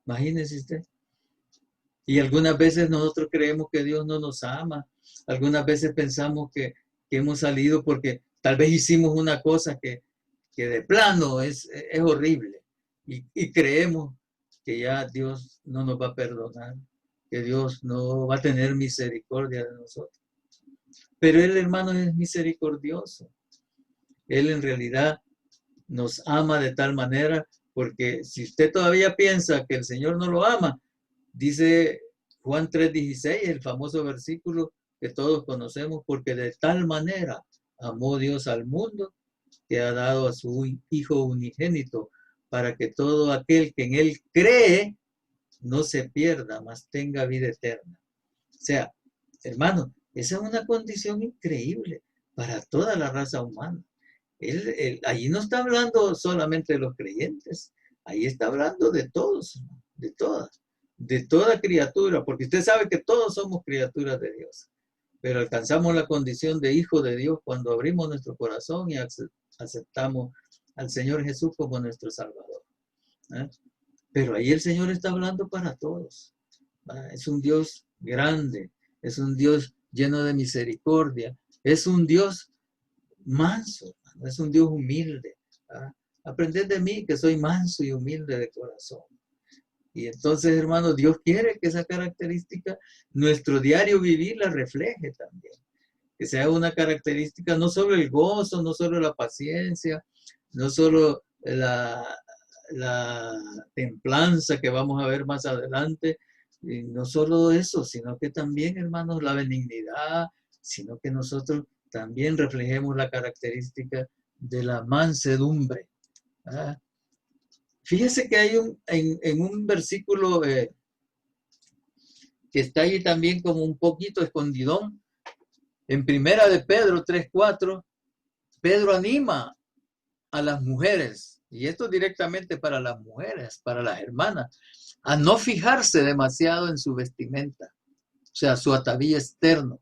Imagínese usted. Y algunas veces nosotros creemos que Dios no nos ama. Algunas veces pensamos que hemos salido porque tal vez hicimos una cosa que de plano es horrible. Y creemos que ya Dios no nos va a perdonar, que Dios no va a tener misericordia de nosotros. Pero Él, hermano, es misericordioso. Él en realidad nos ama de tal manera, porque si usted todavía piensa que el Señor no lo ama, dice Juan 3:16, el famoso versículo que todos conocemos, porque de tal manera amó Dios al mundo que ha dado a su Hijo unigénito, para que todo aquel que en Él cree no se pierda, mas tenga vida eterna. O sea, hermano, esa es una condición increíble para toda la raza humana. Allí no está hablando solamente de los creyentes, ahí está hablando de todos, de toda criatura, porque usted sabe que todos somos criaturas de Dios, pero alcanzamos la condición de hijo de Dios cuando abrimos nuestro corazón y aceptamos al Señor Jesús como nuestro Salvador. Pero ahí el Señor está hablando para todos. Es un Dios grande, es un Dios lleno de misericordia, es un Dios manso, es un Dios humilde. Aprended de mí que soy manso y humilde de corazón. Y entonces, hermanos, Dios quiere que esa característica, nuestro diario vivir, la refleje también. Que sea una característica, no solo el gozo, no solo la paciencia, no solo la templanza que vamos a ver más adelante, y no solo eso, sino que también, hermanos, la benignidad, sino que nosotros también reflejemos la característica de la mansedumbre. Fíjese que hay en un versículo que está ahí también como un poquito escondidón. En Primera de Pedro 3:4, Pedro anima a las mujeres y esto directamente para las mujeres, para las hermanas, a no fijarse demasiado en su vestimenta, o sea, su atavío externo,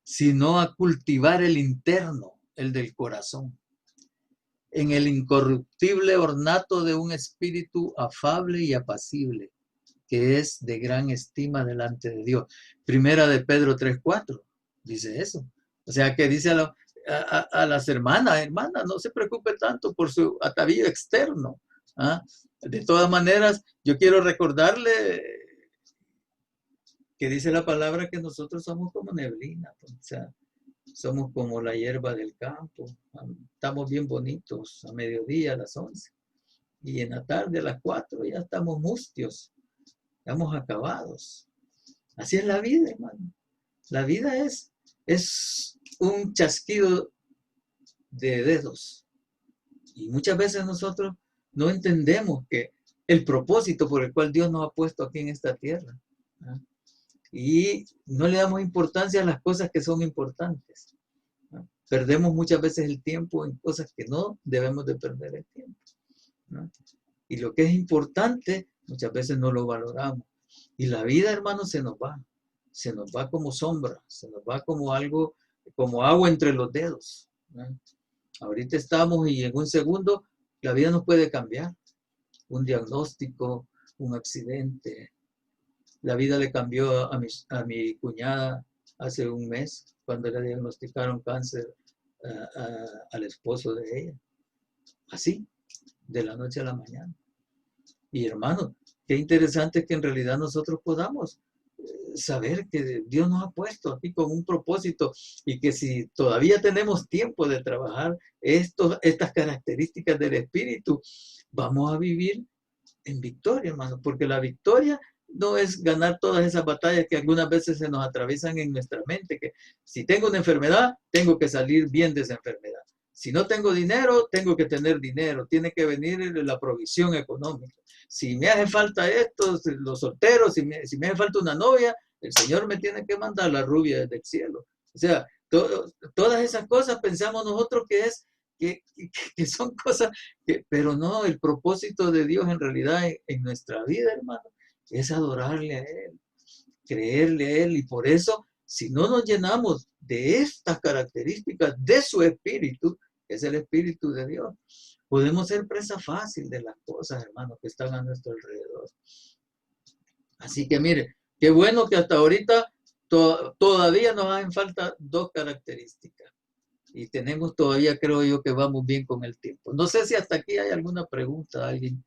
sino a cultivar el interno, el del corazón, en el incorruptible ornato de un espíritu afable y apacible, que es de gran estima delante de Dios. Primera de Pedro 3:4 dice eso. O sea, que dice a las hermanas, no se preocupe tanto por su atavío externo. ¿Ah? De todas maneras, yo quiero recordarle que dice la palabra que nosotros somos como neblina, pues, o sea, somos como la hierba del campo. Estamos bien bonitos a mediodía, a las 11. Y en la tarde, a las 4, ya estamos mustios. Estamos acabados. Así es la vida, hermano. La vida es un chasquido de dedos. Y muchas veces nosotros no entendemos que el propósito por el cual Dios nos ha puesto aquí en esta tierra. ¿Ah? Y no le damos importancia a las cosas que son importantes. ¿Ah? Perdemos muchas veces el tiempo en cosas que no debemos de perder el tiempo. ¿Ah? Y lo que es importante, muchas veces no lo valoramos. Y la vida, hermano, se nos va como sombra, se nos va como algo, como agua entre los dedos. ¿No? Ahorita estamos y en un segundo la vida nos puede cambiar. Un diagnóstico, un accidente. La vida le cambió a mi cuñada hace un mes cuando le diagnosticaron cáncer al esposo de ella. Así, de la noche a la mañana. Y hermano, qué interesante que en realidad nosotros podamos saber que Dios nos ha puesto aquí con un propósito y que si todavía tenemos tiempo de trabajar estas características del Espíritu, vamos a vivir en victoria, hermano, porque la victoria no es ganar todas esas batallas que algunas veces se nos atraviesan en nuestra mente, que si tengo una enfermedad, tengo que salir bien de esa enfermedad. Si no tengo dinero, tengo que tener dinero. Tiene que venir la provisión económica. Si me hace falta esto, los solteros, si me hace falta una novia, el Señor me tiene que mandar la rubia desde el cielo. O sea, todas esas cosas pensamos nosotros que son cosas, pero no, el propósito de Dios en realidad en nuestra vida, hermano, es adorarle a Él, creerle a Él. Y por eso, si no nos llenamos de estas características de su Espíritu, que es el Espíritu de Dios, podemos ser presa fácil de las cosas, hermanos, que están a nuestro alrededor. Así que mire, qué bueno que hasta ahorita todavía nos hacen falta 2 características. Y tenemos todavía, creo yo, que vamos bien con el tiempo. No sé si hasta aquí hay alguna pregunta, alguien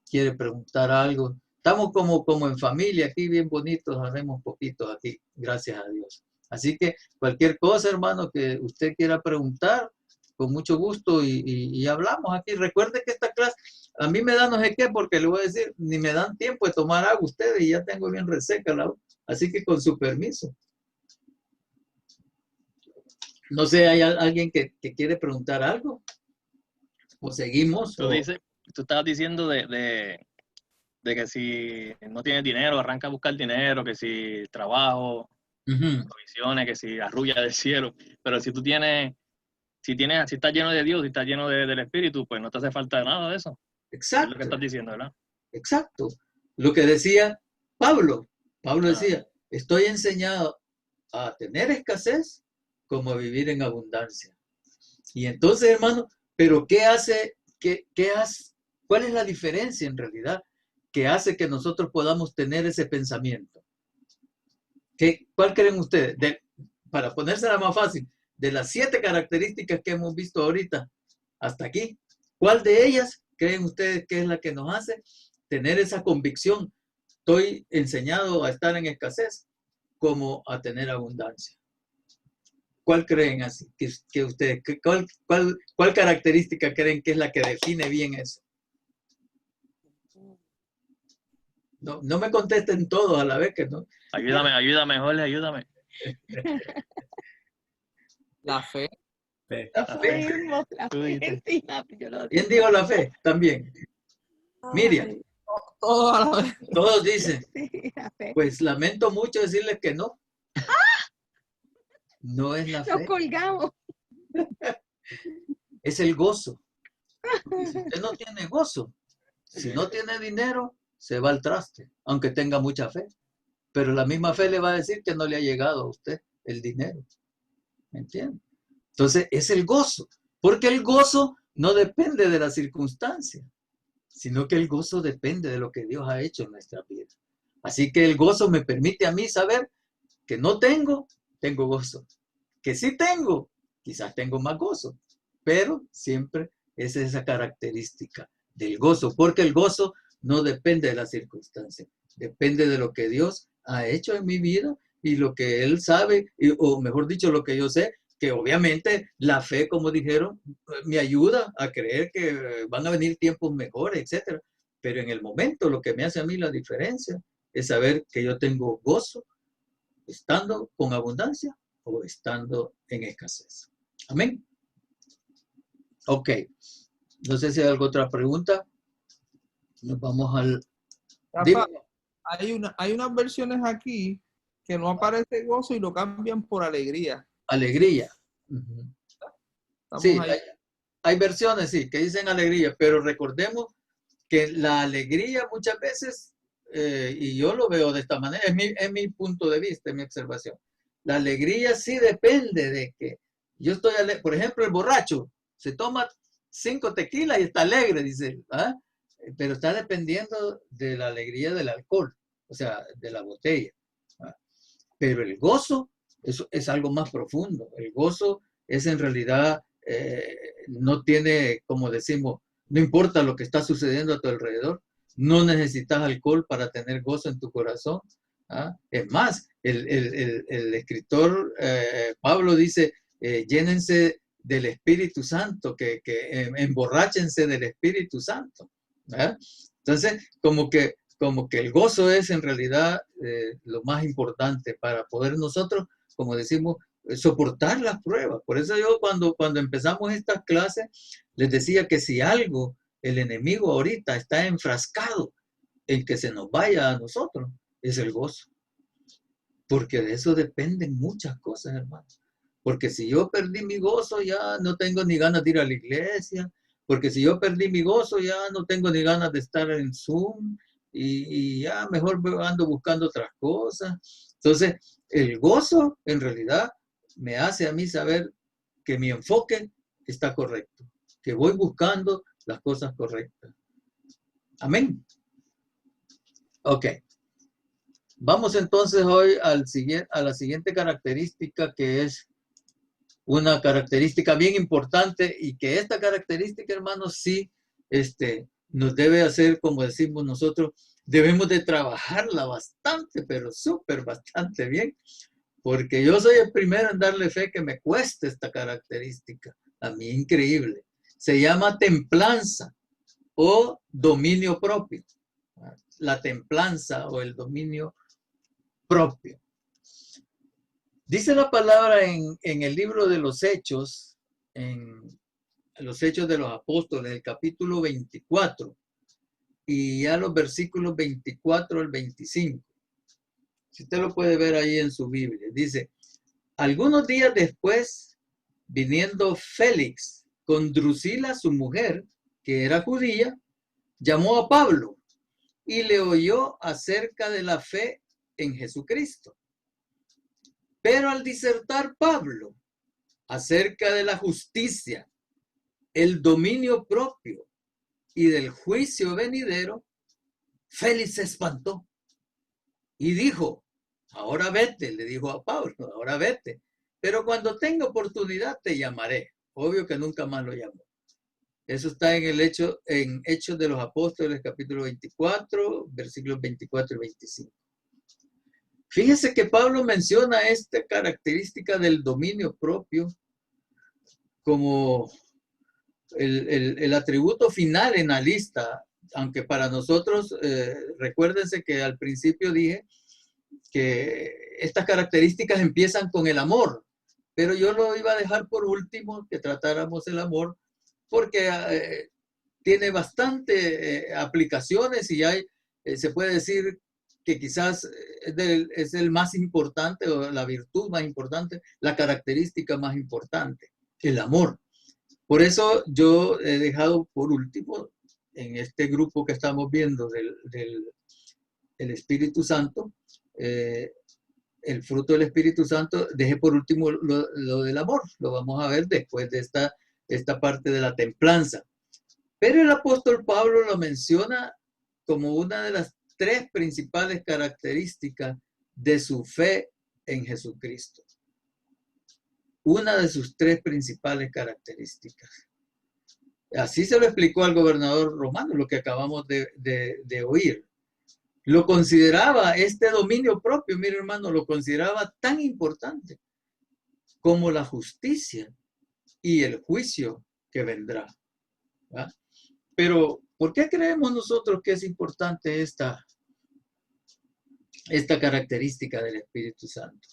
quiere preguntar algo. Estamos como en familia, aquí bien bonitos, haremos poquitos aquí, gracias a Dios. Así que cualquier cosa, hermano, que usted quiera preguntar, con mucho gusto y hablamos aquí. Recuerde que esta clase, a mí me da no sé qué, porque le voy a decir, ni me dan tiempo de tomar agua ustedes y ya tengo bien reseca la agua. Así que con su permiso. No sé, ¿hay alguien que quiere preguntar algo? ¿O seguimos? Tú estabas diciendo de que si no tienes dinero, arranca a buscar dinero, que si trabajo, provisiones, que si arrulla del cielo. Pero si tú tienes, si estás lleno de Dios, si estás lleno del Espíritu, pues no te hace falta nada de eso. Exacto. Es lo que estás diciendo, ¿verdad? Exacto. Lo que decía Pablo. Pablo decía, estoy enseñado a tener escasez como a vivir en abundancia. Y entonces, hermano, pero ¿qué hace? ¿Cuál es la diferencia en realidad que hace que nosotros podamos tener ese pensamiento? ¿Cuál creen ustedes? Para ponérsela más fácil, de las 7 características que hemos visto ahorita hasta aquí, ¿cuál de ellas creen ustedes que es la que nos hace tener esa convicción? Estoy enseñado a estar en escasez como a tener abundancia. ¿Cuál creen así? Que ustedes, ¿cuál característica creen que es la que define bien eso? No me contesten todos a la vez, que no. Ayúdame, Jorge, ayúdame. La fe. La fe. Yo ¿Quién dijo la fe? También. Miriam. Todos dicen. Sí, la fe. Pues lamento mucho decirles que no. No es la fe. Nos colgamos. Es el gozo. Y si usted no tiene gozo, si no tiene dinero, se va al traste, aunque tenga mucha fe. Pero la misma fe le va a decir que no le ha llegado a usted el dinero. ¿Me entiende? Entonces, es el gozo. Porque el gozo no depende de las circunstancias, sino que el gozo depende de lo que Dios ha hecho en nuestra vida. Así que el gozo me permite a mí saber que no tengo gozo. Que sí tengo, quizás tengo más gozo. Pero siempre es esa característica del gozo. Porque el gozo no depende de las circunstancias. Depende de lo que Dios ha hecho en mi vida y lo que Él sabe, o mejor dicho, lo que yo sé, que obviamente la fe, como dijeron, me ayuda a creer que van a venir tiempos mejores, etc. Pero en el momento lo que me hace a mí la diferencia es saber que yo tengo gozo estando con abundancia o estando en escasez. Amén. Ok. No sé si hay alguna otra pregunta. Nos vamos al... Rafa, hay unas versiones aquí que no aparece gozo y lo cambian por alegría. Alegría. Sí, Ahí. hay versiones, sí, que dicen alegría, pero recordemos que la alegría muchas veces, y yo lo veo de esta manera, es mi punto de vista, es mi observación. La alegría sí depende de que yo estoy alegre. Por ejemplo, el borracho se toma 5 tequilas y está alegre, dice, ¿ah? Pero está dependiendo de la alegría del alcohol, o sea, de la botella. ¿Ah? Pero el gozo es algo más profundo. El gozo es en realidad, no tiene, como decimos, no importa lo que está sucediendo a tu alrededor, no necesitas alcohol para tener gozo en tu corazón. ¿Ah? Es más, el escritor Pablo dice, llénense del Espíritu Santo, que emborráchense del Espíritu Santo. ¿Ah? Entonces, como que el gozo es en realidad lo más importante para poder nosotros, como decimos, soportar las pruebas. Por eso yo cuando empezamos estas clases, les decía que si algo el enemigo ahorita está enfrascado en que se nos vaya a nosotros, es el gozo. Porque de eso dependen muchas cosas, hermanos. Porque si yo perdí mi gozo, ya no tengo ni ganas de ir a la iglesia. Porque si yo perdí mi gozo, ya no tengo ni ganas de estar en Zoom. Y ya mejor ando buscando otras cosas. Entonces, el gozo, en realidad, me hace a mí saber que mi enfoque está correcto. Que voy buscando las cosas correctas. Amén. Ok. Vamos entonces hoy a la siguiente característica, que es una característica bien importante, y que esta característica, hermanos, sí nos debe hacer, como decimos nosotros, debemos de trabajarla bastante, pero súper bastante bien, porque yo soy el primero en darle fe que me cueste esta característica. A mí increíble. Se llama templanza o dominio propio. La templanza o el dominio propio. Dice la palabra en el libro de los Hechos, en los Hechos de los Apóstoles, el capítulo 24, y ya los versículos 24 al 25. Si usted lo puede ver ahí en su Biblia. Dice, algunos días después, viniendo Félix con Drusila, su mujer, que era judía, llamó a Pablo y le oyó acerca de la fe en Jesucristo. Pero al disertar Pablo acerca de la justicia, el dominio propio y del juicio venidero, Félix se espantó y dijo, ahora vete, le dijo a Pablo, ahora vete, pero cuando tenga oportunidad te llamaré. Obvio que nunca más lo llamó. Eso está en Hechos de los Apóstoles, capítulo 24, versículos 24 y 25. Fíjese que Pablo menciona esta característica del dominio propio como el atributo final en la lista, aunque para nosotros, recuérdense que al principio dije que estas características empiezan con el amor, pero yo lo iba a dejar por último, que tratáramos el amor, porque tiene bastante aplicaciones y se puede decir que quizás es el más importante, o la virtud más importante, la característica más importante, el amor. Por eso yo he dejado por último, en este grupo que estamos viendo el Espíritu Santo, el fruto del Espíritu Santo, dejé por último lo del amor. Lo vamos a ver después de esta parte de la templanza. Pero el apóstol Pablo lo menciona como una de las 3 principales características de su fe en Jesucristo. Una de sus 3 principales características. Así se lo explicó al gobernador romano, lo que acabamos de oír. Lo consideraba, este dominio propio, mire hermano, lo consideraba tan importante como la justicia y el juicio que vendrá. ¿Va? Pero, ¿por qué creemos nosotros que es importante esta característica del Espíritu Santo?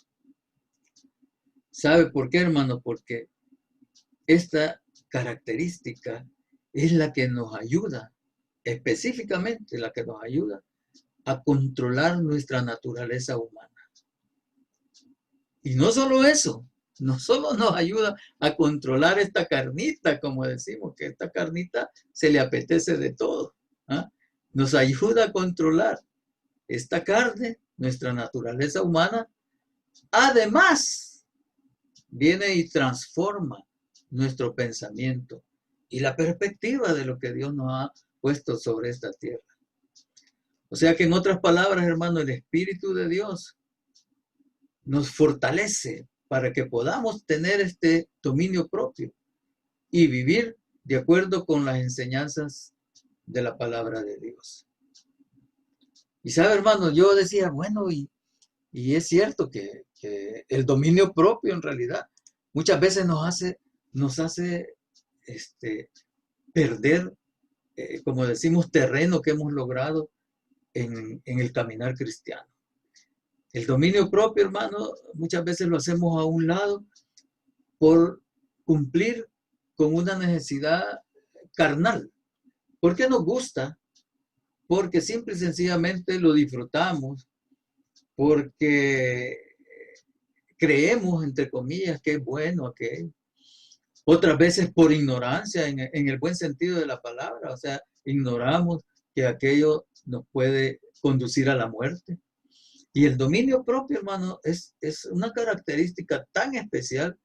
¿Sabe por qué, hermano? Porque esta característica es la que nos ayuda, específicamente la que nos ayuda a controlar nuestra naturaleza humana. Y no solo eso, no solo nos ayuda a controlar esta carnita, como decimos, que esta carnita se le apetece de todo. ¿Ah? Nos ayuda a controlar esta carne, nuestra naturaleza humana. Además, viene y transforma nuestro pensamiento y la perspectiva de lo que Dios nos ha puesto sobre esta tierra. O sea que en otras palabras, hermano, el Espíritu de Dios nos fortalece para que podamos tener este dominio propio y vivir de acuerdo con las enseñanzas de la palabra de Dios. Y sabe, hermano, yo decía, bueno, y es cierto que el dominio propio en realidad muchas veces nos hace perder, como decimos, terreno que hemos logrado en el caminar cristiano. El dominio propio, hermano, muchas veces lo hacemos a un lado por cumplir con una necesidad carnal. Porque nos gusta, porque simple y sencillamente lo disfrutamos, porque creemos, entre comillas, que es bueno aquello. Otras veces por ignorancia, en el buen sentido de la palabra, o sea, ignoramos que aquello nos puede conducir a la muerte. Y el dominio propio, hermano, es una característica tan especial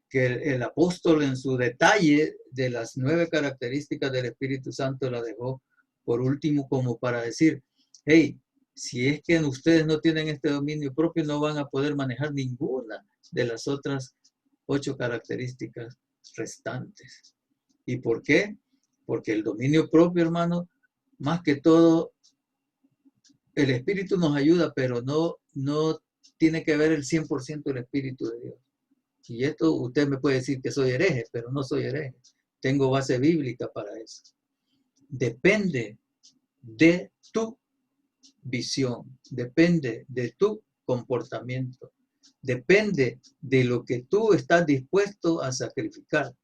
que el apóstol en su detalle de las 9 características del Espíritu Santo la dejó por último como para decir, hey, si es que ustedes no tienen este dominio propio, no van a poder manejar ninguna de las otras 8 características restantes. ¿Y por qué? Porque el dominio propio, hermano, más que todo, el Espíritu nos ayuda, pero no tiene que ver el 100% el Espíritu de Dios. Y esto usted me puede decir que soy hereje, pero no soy hereje. Tengo base bíblica para eso. Depende de tu visión, depende de tu comportamiento, depende de lo que tú estás dispuesto a sacrificar.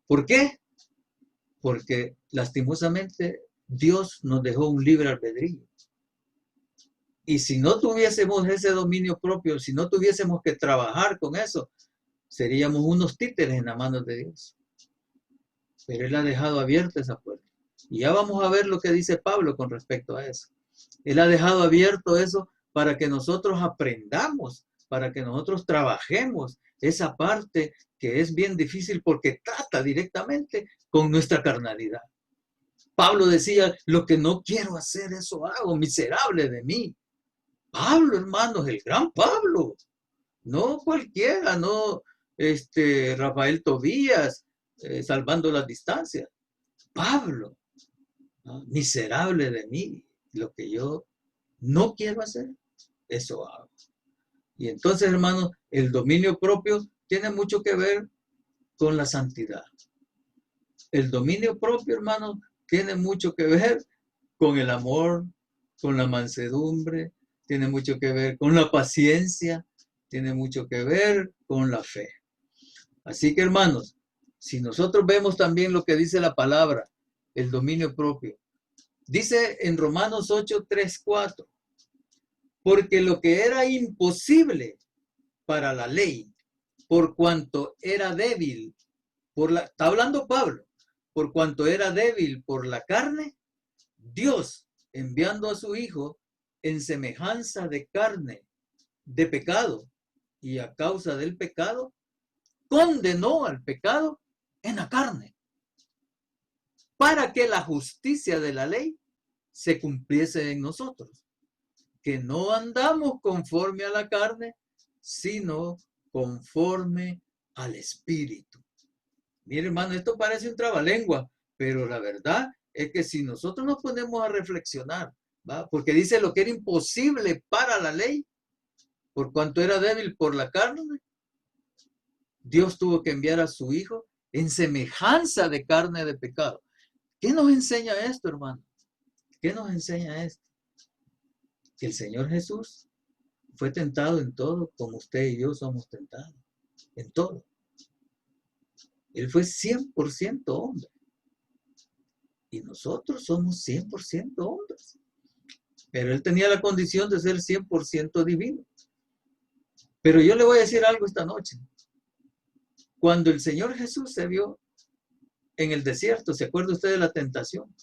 ¿Por qué? Porque lastimosamente Dios nos dejó un libre albedrío. Y si no tuviésemos ese dominio propio, si no tuviésemos que trabajar con eso, seríamos unos títeres en las manos de Dios. Pero Él ha dejado abierta esa puerta. Y ya vamos a ver lo que dice Pablo con respecto a eso. Él ha dejado abierto eso para que nosotros aprendamos, para que nosotros trabajemos esa parte que es bien difícil porque trata directamente con nuestra carnalidad. Pablo decía, lo que no quiero hacer, eso hago, miserable de mí. Pablo, hermanos, el gran Pablo. No cualquiera, no Rafael Tobías, salvando las distancias. Pablo, ¿no? Miserable de mí, lo que yo no quiero hacer, eso hago. Y entonces, hermanos, el dominio propio tiene mucho que ver con la santidad. El dominio propio, hermanos, tiene mucho que ver con el amor, con la mansedumbre, tiene mucho que ver con la paciencia, tiene mucho que ver con la fe. Así que, hermanos, si nosotros vemos también lo que dice la palabra, el dominio propio, dice en Romanos 8, 3, 4, porque lo que era imposible para la ley, por cuanto era débil, está hablando Pablo, por cuanto era débil por la carne, Dios, enviando a su Hijo en semejanza de carne, de pecado, y a causa del pecado, condenó al pecado en la carne, para que la justicia de la ley se cumpliese en nosotros, que no andamos conforme a la carne, sino conforme al Espíritu. Mire, hermano, esto parece un trabalengua, pero la verdad es que si nosotros nos ponemos a reflexionar, ¿va? Porque dice lo que era imposible para la ley, por cuanto era débil por la carne, Dios tuvo que enviar a su Hijo en semejanza de carne de pecado. ¿Qué nos enseña esto, hermano? ¿Qué nos enseña esto? Que el Señor Jesús fue tentado en todo, como usted y yo somos tentados, en todo. Él fue 100% hombre. Y nosotros somos 100% hombres. Pero Él tenía la condición de ser 100% divino. Pero yo le voy a decir algo esta noche. Cuando el Señor Jesús se vio en el desierto, ¿se acuerda usted de la tentación?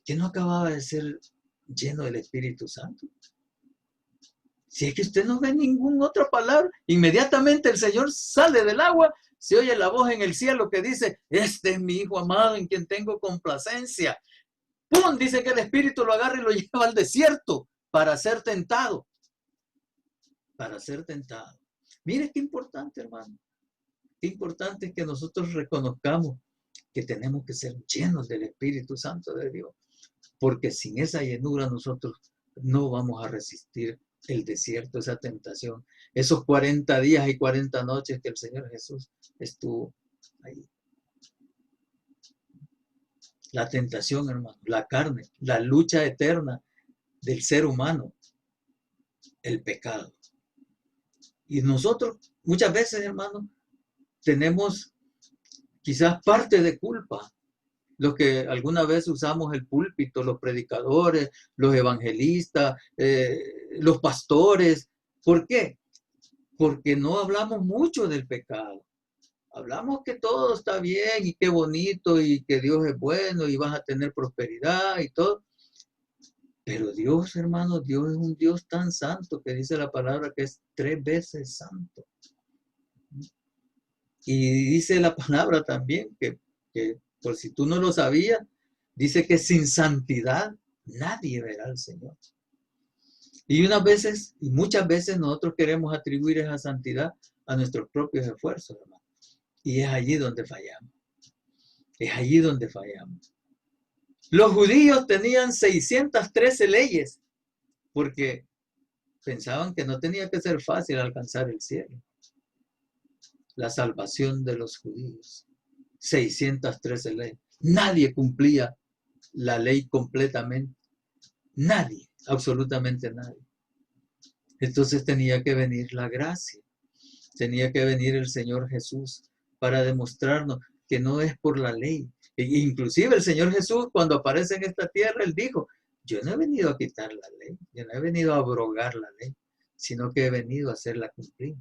¿Que no acababa de ser lleno del Espíritu Santo? Si es que usted no ve ninguna otra palabra, inmediatamente el Señor sale del agua, se oye la voz en el cielo que dice, este es mi Hijo amado en quien tengo complacencia. ¡Pum! Dice que el Espíritu lo agarra y lo lleva al desierto para ser tentado. Para ser tentado. Mire qué importante, hermano. Qué importante es que nosotros reconozcamos que tenemos que ser llenos del Espíritu Santo de Dios. Porque sin esa llenura nosotros no vamos a resistir el desierto, esa tentación. Esos 40 días y 40 noches que el Señor Jesús estuvo ahí. La tentación, hermano, la carne, la lucha eterna del ser humano, el pecado. Y nosotros muchas veces, hermano, tenemos quizás parte de culpa. Los que alguna vez usamos el púlpito, los predicadores, los evangelistas, los pastores. ¿Por qué? Porque no hablamos mucho del pecado. Hablamos que todo está bien y qué bonito y que Dios es bueno y vas a tener prosperidad y todo. Pero Dios, hermano, Dios es un Dios tan santo que dice la palabra que es 3 veces santo. Y dice la palabra también que por si tú no lo sabías, dice que sin santidad nadie verá al Señor. Y muchas veces nosotros queremos atribuir esa santidad a nuestros propios esfuerzos, hermano. Y es allí donde fallamos. Es allí donde fallamos. Los judíos tenían 613 leyes porque pensaban que no tenía que ser fácil alcanzar el cielo. La salvación de los judíos. 613 leyes. Nadie cumplía la ley completamente. Nadie, absolutamente nadie. Entonces tenía que venir la gracia. Tenía que venir el Señor Jesús para demostrarnos que no es por la ley. Inclusive el Señor Jesús, cuando aparece en esta tierra, Él dijo, yo no he venido a quitar la ley, yo no he venido a abrogar la ley, sino que he venido a hacerla cumplir.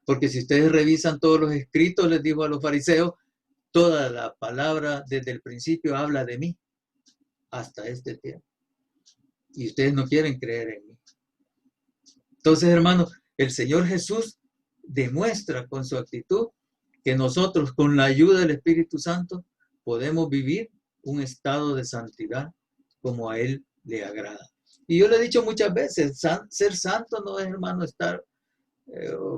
Porque si ustedes revisan todos los escritos, les dijo a los fariseos, toda la palabra desde el principio habla de mí hasta este tiempo. Y ustedes no quieren creer en mí. Entonces, hermanos, el Señor Jesús demuestra con su actitud que nosotros, con la ayuda del Espíritu Santo, podemos vivir un estado de santidad como a Él le agrada. Y yo le he dicho muchas veces, ser santo no es, hermano, estar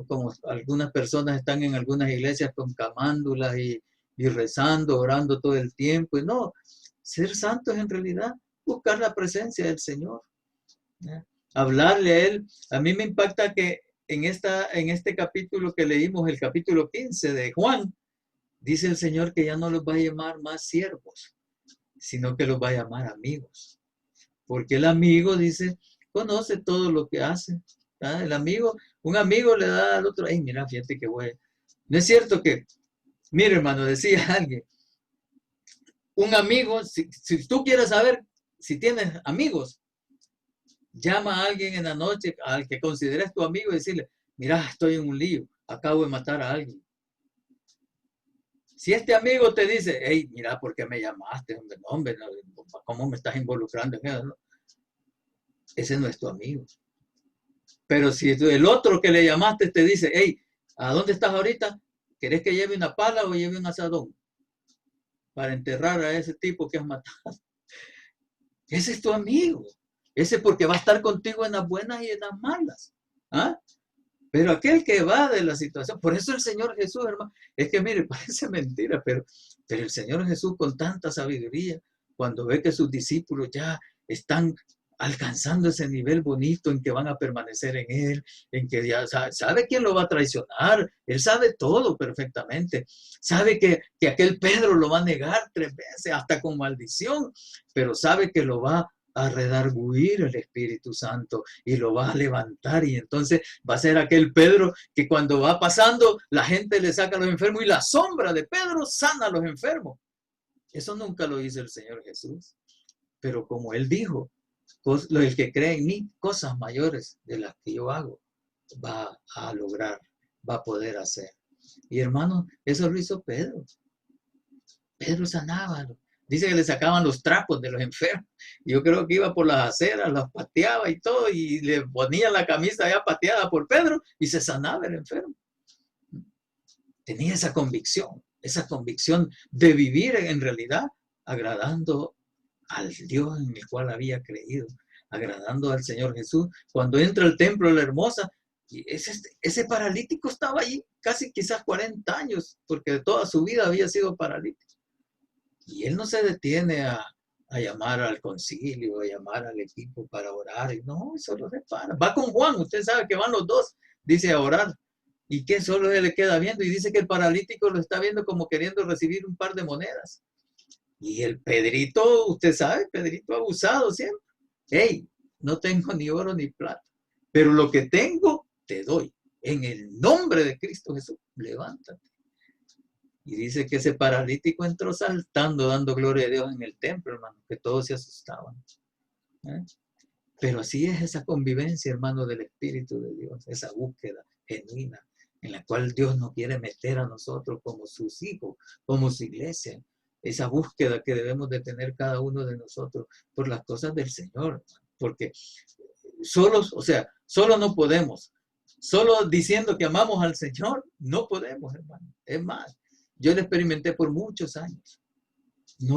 como algunas personas están en algunas iglesias con camándulas y rezando, orando todo el tiempo. Y no, ser santo es en realidad buscar la presencia del Señor. Hablarle a Él. A mí me impacta que en este capítulo que leímos, el capítulo 15 de Juan, dice el Señor que ya no los va a llamar más siervos, sino que los va a llamar amigos. Porque el amigo, dice, conoce todo lo que hace. El amigo, un amigo le da al otro, ay, mira, fíjate que güey. No es cierto que, mire, hermano, decía alguien, un amigo, si tú quieres saber si tienes amigos, llama a alguien en la noche, al que consideres tu amigo, y decirle, mira, estoy en un lío, acabo de matar a alguien. Si este amigo te dice, hey, mira, ¿por qué me llamaste? Hombre, no, hombre, no, ¿cómo me estás involucrando en eso? No, ese no es tu amigo. Pero si el otro que le llamaste te dice, hey, ¿a dónde estás ahorita? ¿Querés que lleve una pala o lleve un asadón para enterrar a ese tipo que has matado? Ese es tu amigo. Ese porque va a estar contigo en las buenas y en las malas. ¿Ah? Pero aquel que va de la situación, por eso el Señor Jesús, hermano, es que mire, parece mentira, pero el Señor Jesús con tanta sabiduría, cuando ve que sus discípulos ya están alcanzando ese nivel bonito en que van a permanecer en Él, en que ya sabe quién lo va a traicionar, Él sabe todo perfectamente, sabe que aquel Pedro lo va a negar 3 veces, hasta con maldición, pero sabe que lo va a redarguir el Espíritu Santo y lo va a levantar, y entonces va a ser aquel Pedro que cuando va pasando la gente le saca a los enfermos y la sombra de Pedro sana a los enfermos. Eso nunca lo hizo el Señor Jesús, pero como Él dijo, el que cree en mí, cosas mayores de las que yo hago, va a lograr, va a poder hacer. Y hermanos, eso lo hizo Pedro. Pedro sanaba. Dice que le sacaban los trapos de los enfermos. Yo creo que iba por las aceras, los pateaba y todo, y le ponía la camisa ya pateada por Pedro y se sanaba el enfermo. Tenía esa convicción de vivir en realidad agradando al Dios en el cual había creído, agradando al Señor Jesús. Cuando entra al templo de la Hermosa, ese paralítico estaba ahí casi quizás 40 años, porque toda su vida había sido paralítico. Y él no se detiene a llamar al concilio, a llamar al equipo para orar. No, solo se para. Va con Juan, usted sabe que van los dos, dice, a orar. Y que solo se le queda viendo y dice que el paralítico lo está viendo como queriendo recibir un par de monedas. Y el Pedrito, usted sabe, Pedrito abusado siempre. Hey, no tengo ni oro ni plata, pero lo que tengo te doy. En el nombre de Cristo Jesús, levántate. Y dice que ese paralítico entró saltando, dando gloria a Dios en el templo, hermano, que todos se asustaban. Pero así es esa convivencia, hermano, del Espíritu de Dios, esa búsqueda genuina, en la cual Dios nos quiere meter a nosotros como sus hijos, como su iglesia. Esa búsqueda que debemos de tener cada uno de nosotros por las cosas del Señor. Porque solos, o sea, solo no podemos. Solo diciendo que amamos al Señor, no podemos, hermano. Es más, yo lo experimenté por muchos años. Yo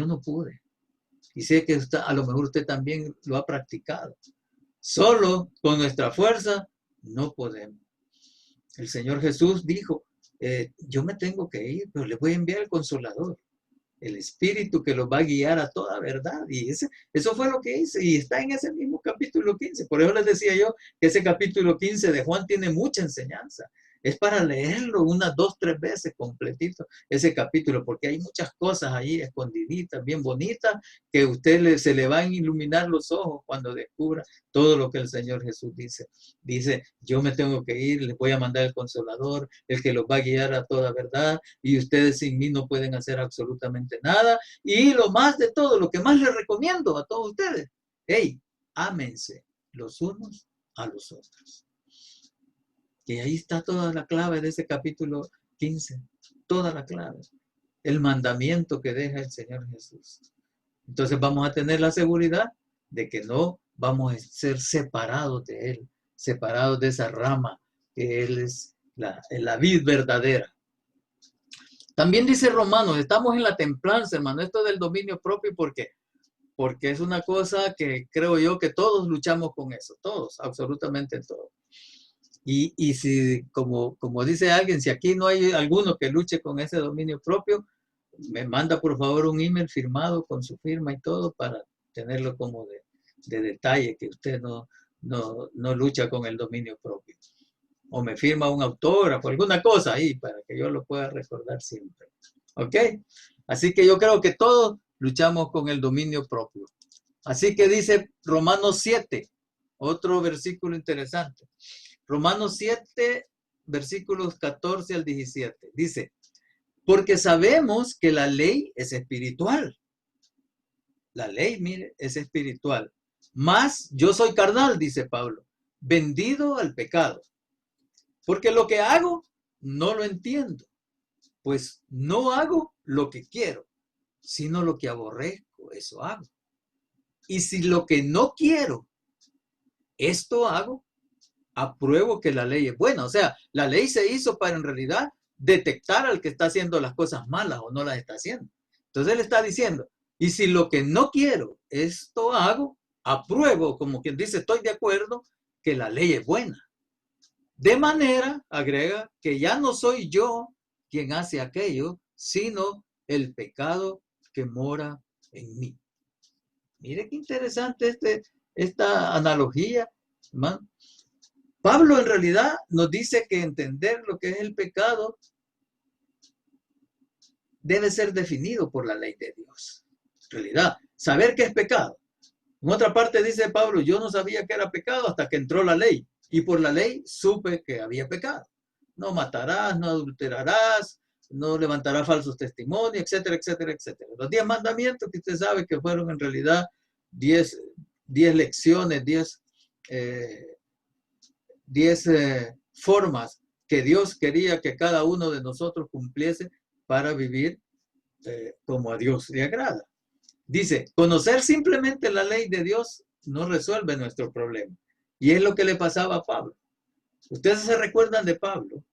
no pude. Y sé que usted, a lo mejor usted también lo ha practicado. Solo con nuestra fuerza no podemos. El Señor Jesús dijo, yo me tengo que ir, pero le voy a enviar el Consolador, el Espíritu que los va a guiar a toda verdad. Y eso fue lo que hice, y está en ese mismo capítulo 15. Por eso les decía yo que ese capítulo 15 de Juan tiene mucha enseñanza. Es para leerlo unas 2, 3 veces completito ese capítulo, porque hay muchas cosas ahí escondiditas, bien bonitas, que a usted se le van a iluminar los ojos cuando descubra todo lo que el Señor Jesús dice. Dice, yo me tengo que ir, les voy a mandar el Consolador, el que los va a guiar a toda verdad, y ustedes sin mí no pueden hacer absolutamente nada. Y lo más de todo, lo que más les recomiendo a todos ustedes, hey, ámense los unos a los otros. Y ahí está toda la clave de ese capítulo 15, toda la clave, el mandamiento que deja el Señor Jesús. Entonces vamos a tener la seguridad de que no vamos a ser separados de Él, separados de esa rama que Él es la vid verdadera. También dice Romanos, estamos en la templanza, hermano, esto del dominio propio, porque es una cosa que creo yo que todos luchamos con eso, todos, absolutamente todos. Y si, como dice alguien, si aquí no hay alguno que luche con ese dominio propio, me manda por favor un email firmado con su firma y todo para tenerlo como de detalle, que usted no lucha con el dominio propio. O me firma un autógrafo, alguna cosa ahí para que yo lo pueda recordar siempre. ¿Ok? Así que yo creo que todos luchamos con el dominio propio. Así que dice Romanos 7, otro versículo interesante. Romanos 7, versículos 14 al 17. Dice, porque sabemos que la ley es espiritual. La ley, mire, es espiritual. Mas yo soy carnal, dice Pablo, vendido al pecado. Porque lo que hago no lo entiendo. pues no hago lo que quiero, sino lo que aborrezco, eso hago. Y si lo que no quiero, esto hago, apruebo que la ley es buena. O sea, la ley se hizo para en realidad detectar al que está haciendo las cosas malas o no las está haciendo. Entonces él está diciendo, y si lo que no quiero, esto hago, apruebo, como quien dice, estoy de acuerdo que la ley es buena. De manera, agrega, que ya no soy yo quien hace aquello, sino el pecado que mora en mí. Mire qué interesante esta analogía, hermano. Pablo en realidad nos dice que entender lo que es el pecado debe ser definido por la ley de Dios. En realidad, saber qué es pecado. En otra parte dice Pablo, yo no sabía que era pecado hasta que entró la ley. Y por la ley supe que había pecado. No matarás, no adulterarás, no levantarás falsos testimonios, etcétera, etcétera, etcétera. Los 10 mandamientos que usted sabe que fueron en realidad 10 lecciones, 10 formas que Dios quería que cada uno de nosotros cumpliese para vivir como a Dios le agrada. Dice, conocer simplemente la ley de Dios no resuelve nuestro problema. Y es lo que le pasaba a Pablo. Ustedes se recuerdan de Pablo.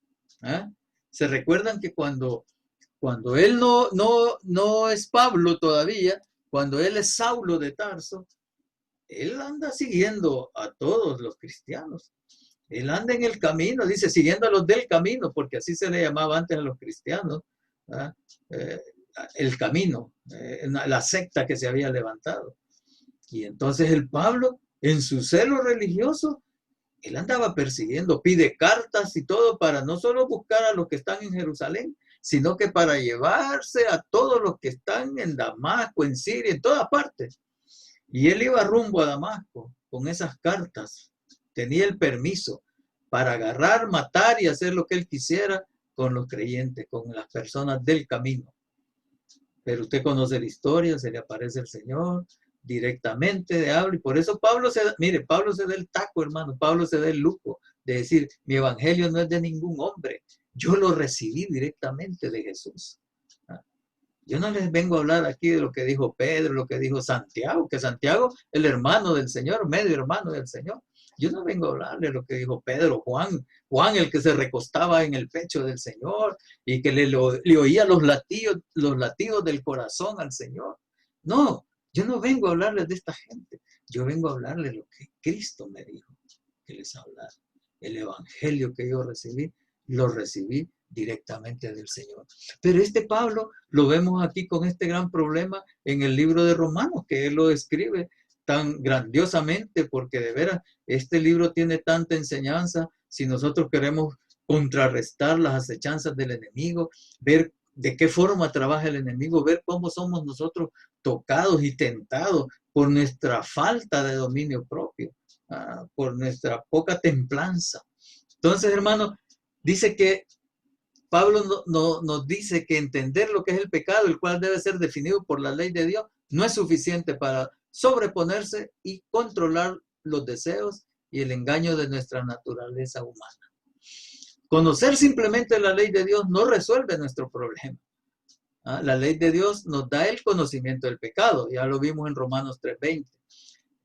Se recuerdan que cuando él no es Pablo todavía, cuando él es Saulo de Tarso, él anda siguiendo a todos los cristianos. Él anda en el camino, dice, siguiendo a los del camino, porque así se le llamaba antes a los cristianos, el camino, la secta que se había levantado. Y entonces el Pablo, en su celo religioso, él andaba persiguiendo, pide cartas y todo para no solo buscar a los que están en Jerusalén, sino que para llevarse a todos los que están en Damasco, en Siria, en todas partes. Y él iba rumbo a Damasco con esas cartas. Tenía el permiso para agarrar, matar y hacer lo que él quisiera con los creyentes, con las personas del camino. Pero usted conoce la historia, se le aparece el Señor directamente de habla, y por eso Pablo se da el taco, hermano. Pablo se da el lujo de decir, mi evangelio no es de ningún hombre, yo lo recibí directamente de Jesús. Yo no les vengo a hablar aquí de lo que dijo Pedro, lo que dijo Santiago, que Santiago, el hermano del Señor, medio hermano del Señor. Yo no vengo a hablar de lo que dijo Pedro, Juan, el que se recostaba en el pecho del Señor y que le oía los latidos del corazón al Señor. No, yo no vengo a hablarles de esta gente. Yo vengo a hablarles lo que Cristo me dijo que les hablara. El evangelio que yo recibí, lo recibí directamente del Señor. Pero este Pablo lo vemos aquí con este gran problema en el libro de Romanos, que él lo describe tan grandiosamente, porque de veras este libro tiene tanta enseñanza. Si nosotros queremos contrarrestar las acechanzas del enemigo, ver de qué forma trabaja el enemigo, ver cómo somos nosotros tocados y tentados por nuestra falta de dominio propio, por nuestra poca templanza. Entonces, hermano, dice que Pablo nos dice que entender lo que es el pecado, el cual debe ser definido por la ley de Dios, no es suficiente para sobreponerse y controlar los deseos y el engaño de nuestra naturaleza humana. Conocer simplemente la ley de Dios no resuelve nuestro problema. La ley de Dios nos da el conocimiento del pecado, ya lo vimos en Romanos 3:20.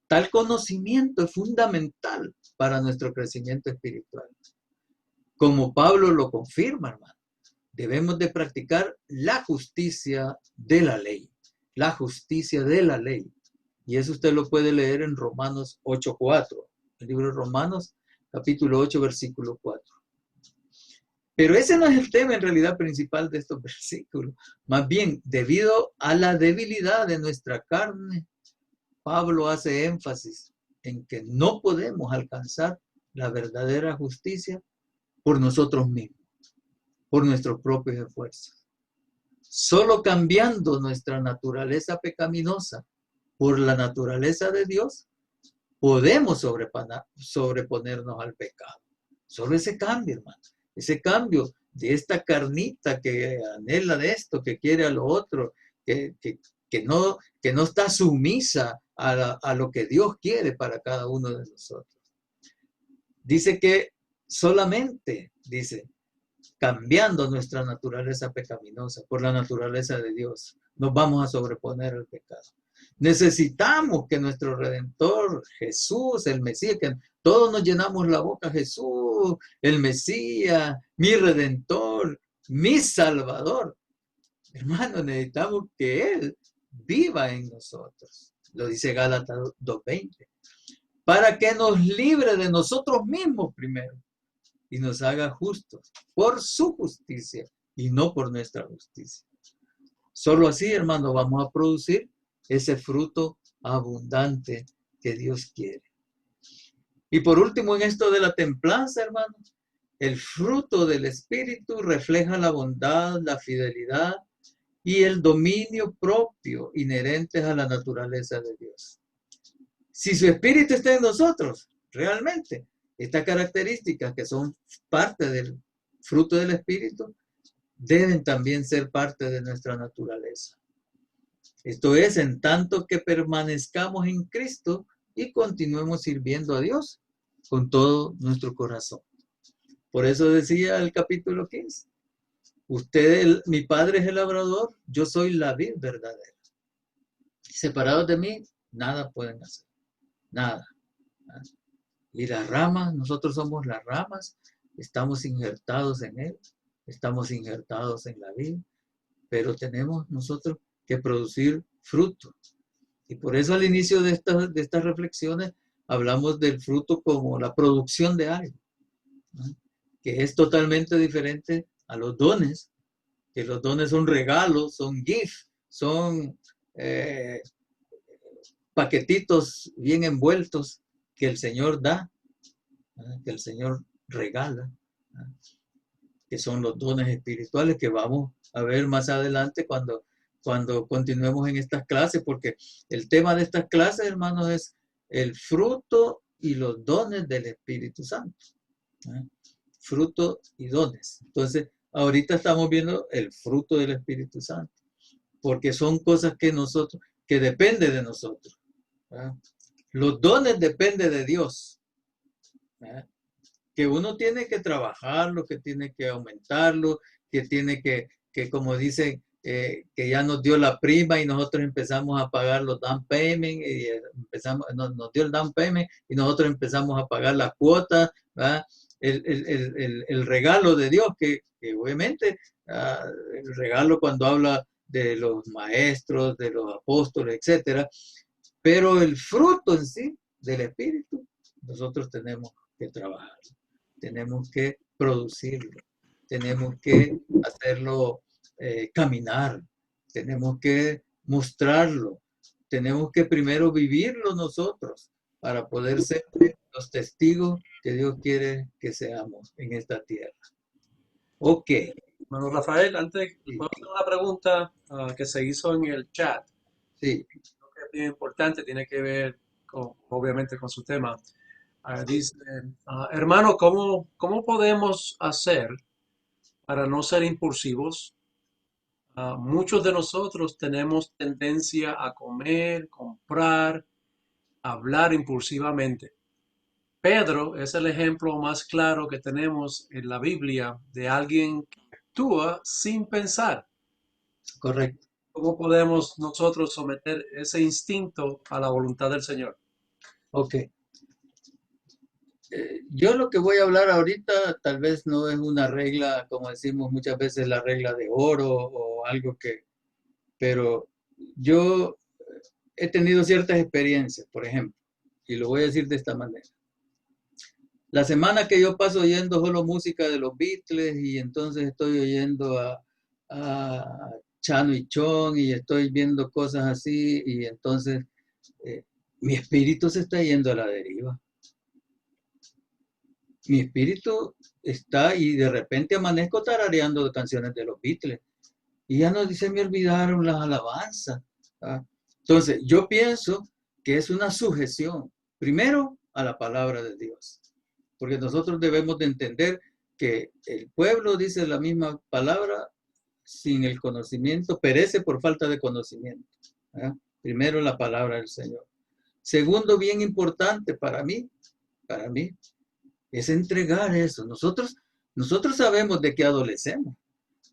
Tal conocimiento es fundamental para nuestro crecimiento espiritual. Como Pablo lo confirma, hermano, debemos de practicar la justicia de la ley. La justicia de la ley. Y eso usted lo puede leer en Romanos 8:4. El libro de Romanos, capítulo 8, versículo 4. Pero ese no es el tema en realidad principal de estos versículos. Más bien, debido a la debilidad de nuestra carne, Pablo hace énfasis en que no podemos alcanzar la verdadera justicia por nosotros mismos, por nuestros propios esfuerzos. Solo cambiando nuestra naturaleza pecaminosa por la naturaleza de Dios, podemos sobreponernos al pecado. Solo ese cambio, hermano. Ese cambio de esta carnita que anhela de esto, que quiere a lo otro, que no está sumisa a lo que Dios quiere para cada uno de nosotros. Dice que solamente, cambiando nuestra naturaleza pecaminosa por la naturaleza de Dios, nos vamos a sobreponer al pecado. Necesitamos que nuestro Redentor, Jesús, el Mesías, que todos nos llenamos la boca, Jesús, el Mesías, mi Redentor, mi Salvador. Hermano, necesitamos que Él viva en nosotros. Lo dice Gálatas 2:20. Para que nos libre de nosotros mismos primero y nos haga justos por su justicia y no por nuestra justicia. Solo así, hermano, vamos a producir ese fruto abundante que Dios quiere. Y por último, en esto de la templanza, hermano, el fruto del Espíritu refleja la bondad, la fidelidad y el dominio propio inherentes a la naturaleza de Dios. Si su Espíritu está en nosotros, realmente, estas características que son parte del fruto del Espíritu, deben también ser parte de nuestra naturaleza. Esto es, en tanto que permanezcamos en Cristo y continuemos sirviendo a Dios con todo nuestro corazón. Por eso decía el capítulo 15, mi Padre es el labrador, yo soy la vid verdadera. Separados de mí, nada pueden hacer, nada. Y las ramas, nosotros somos las ramas, estamos injertados en Él, estamos injertados en la vid, pero tenemos nosotros que producir fruto. Y por eso al inicio de estas reflexiones hablamos del fruto como la producción de algo, ¿no? Que es totalmente diferente a los dones, que los dones son regalos, son gifts, son paquetitos bien envueltos que el Señor da, que el Señor regala, que son los dones espirituales que vamos a ver más adelante cuando continuemos en estas clases, porque el tema de estas clases, hermanos, es el fruto y los dones del Espíritu Santo. Fruto y dones. Entonces, ahorita estamos viendo el fruto del Espíritu Santo, porque son cosas que dependen de nosotros. Los dones dependen de Dios. Que uno tiene que trabajarlo, que tiene que aumentarlo, que tiene que como dicen, que ya nos dio la prima y nosotros empezamos a pagar los down payment y nos dio el down payment y nosotros empezamos a pagar la cuota, ¿verdad? El regalo de Dios, que obviamente el regalo cuando habla de los maestros, de los apóstoles, etcétera, pero el fruto en sí del Espíritu, nosotros tenemos que trabajarlo, tenemos que producirlo, tenemos que hacerlo caminar, tenemos que mostrarlo, tenemos que primero vivirlo nosotros para poder ser los testigos que Dios quiere que seamos en esta tierra. Ok. Bueno, Rafael, antes puedo hacer una pregunta que se hizo en el chat. Sí. Creo que es bien importante, tiene que ver obviamente con su tema. Dice, hermano, ¿cómo podemos hacer para no ser impulsivos? Muchos de nosotros tenemos tendencia a comer, comprar, hablar impulsivamente. Pedro es el ejemplo más claro que tenemos en la Biblia de alguien que actúa sin pensar. Correcto. ¿Cómo podemos nosotros someter ese instinto a la voluntad del Señor? Ok. Yo lo que voy a hablar ahorita tal vez no es una regla, como decimos muchas veces, la regla de oro o algo pero yo he tenido ciertas experiencias, por ejemplo, y lo voy a decir de esta manera. La semana que yo paso oyendo solo música de los Beatles y entonces estoy oyendo a Chano y Chon y estoy viendo cosas así y entonces mi espíritu se está yendo a la deriva. Mi espíritu está y de repente amanezco tarareando canciones de los Beatles y ya no se me olvidaron las alabanzas. Entonces yo pienso que es una sujeción primero a la palabra de Dios, porque nosotros debemos de entender que el pueblo, dice la misma palabra, sin el conocimiento perece por falta de conocimiento. Primero la palabra del Señor. Segundo, bien importante para mí es entregar eso. Nosotros Nosotros sabemos de qué adolecemos.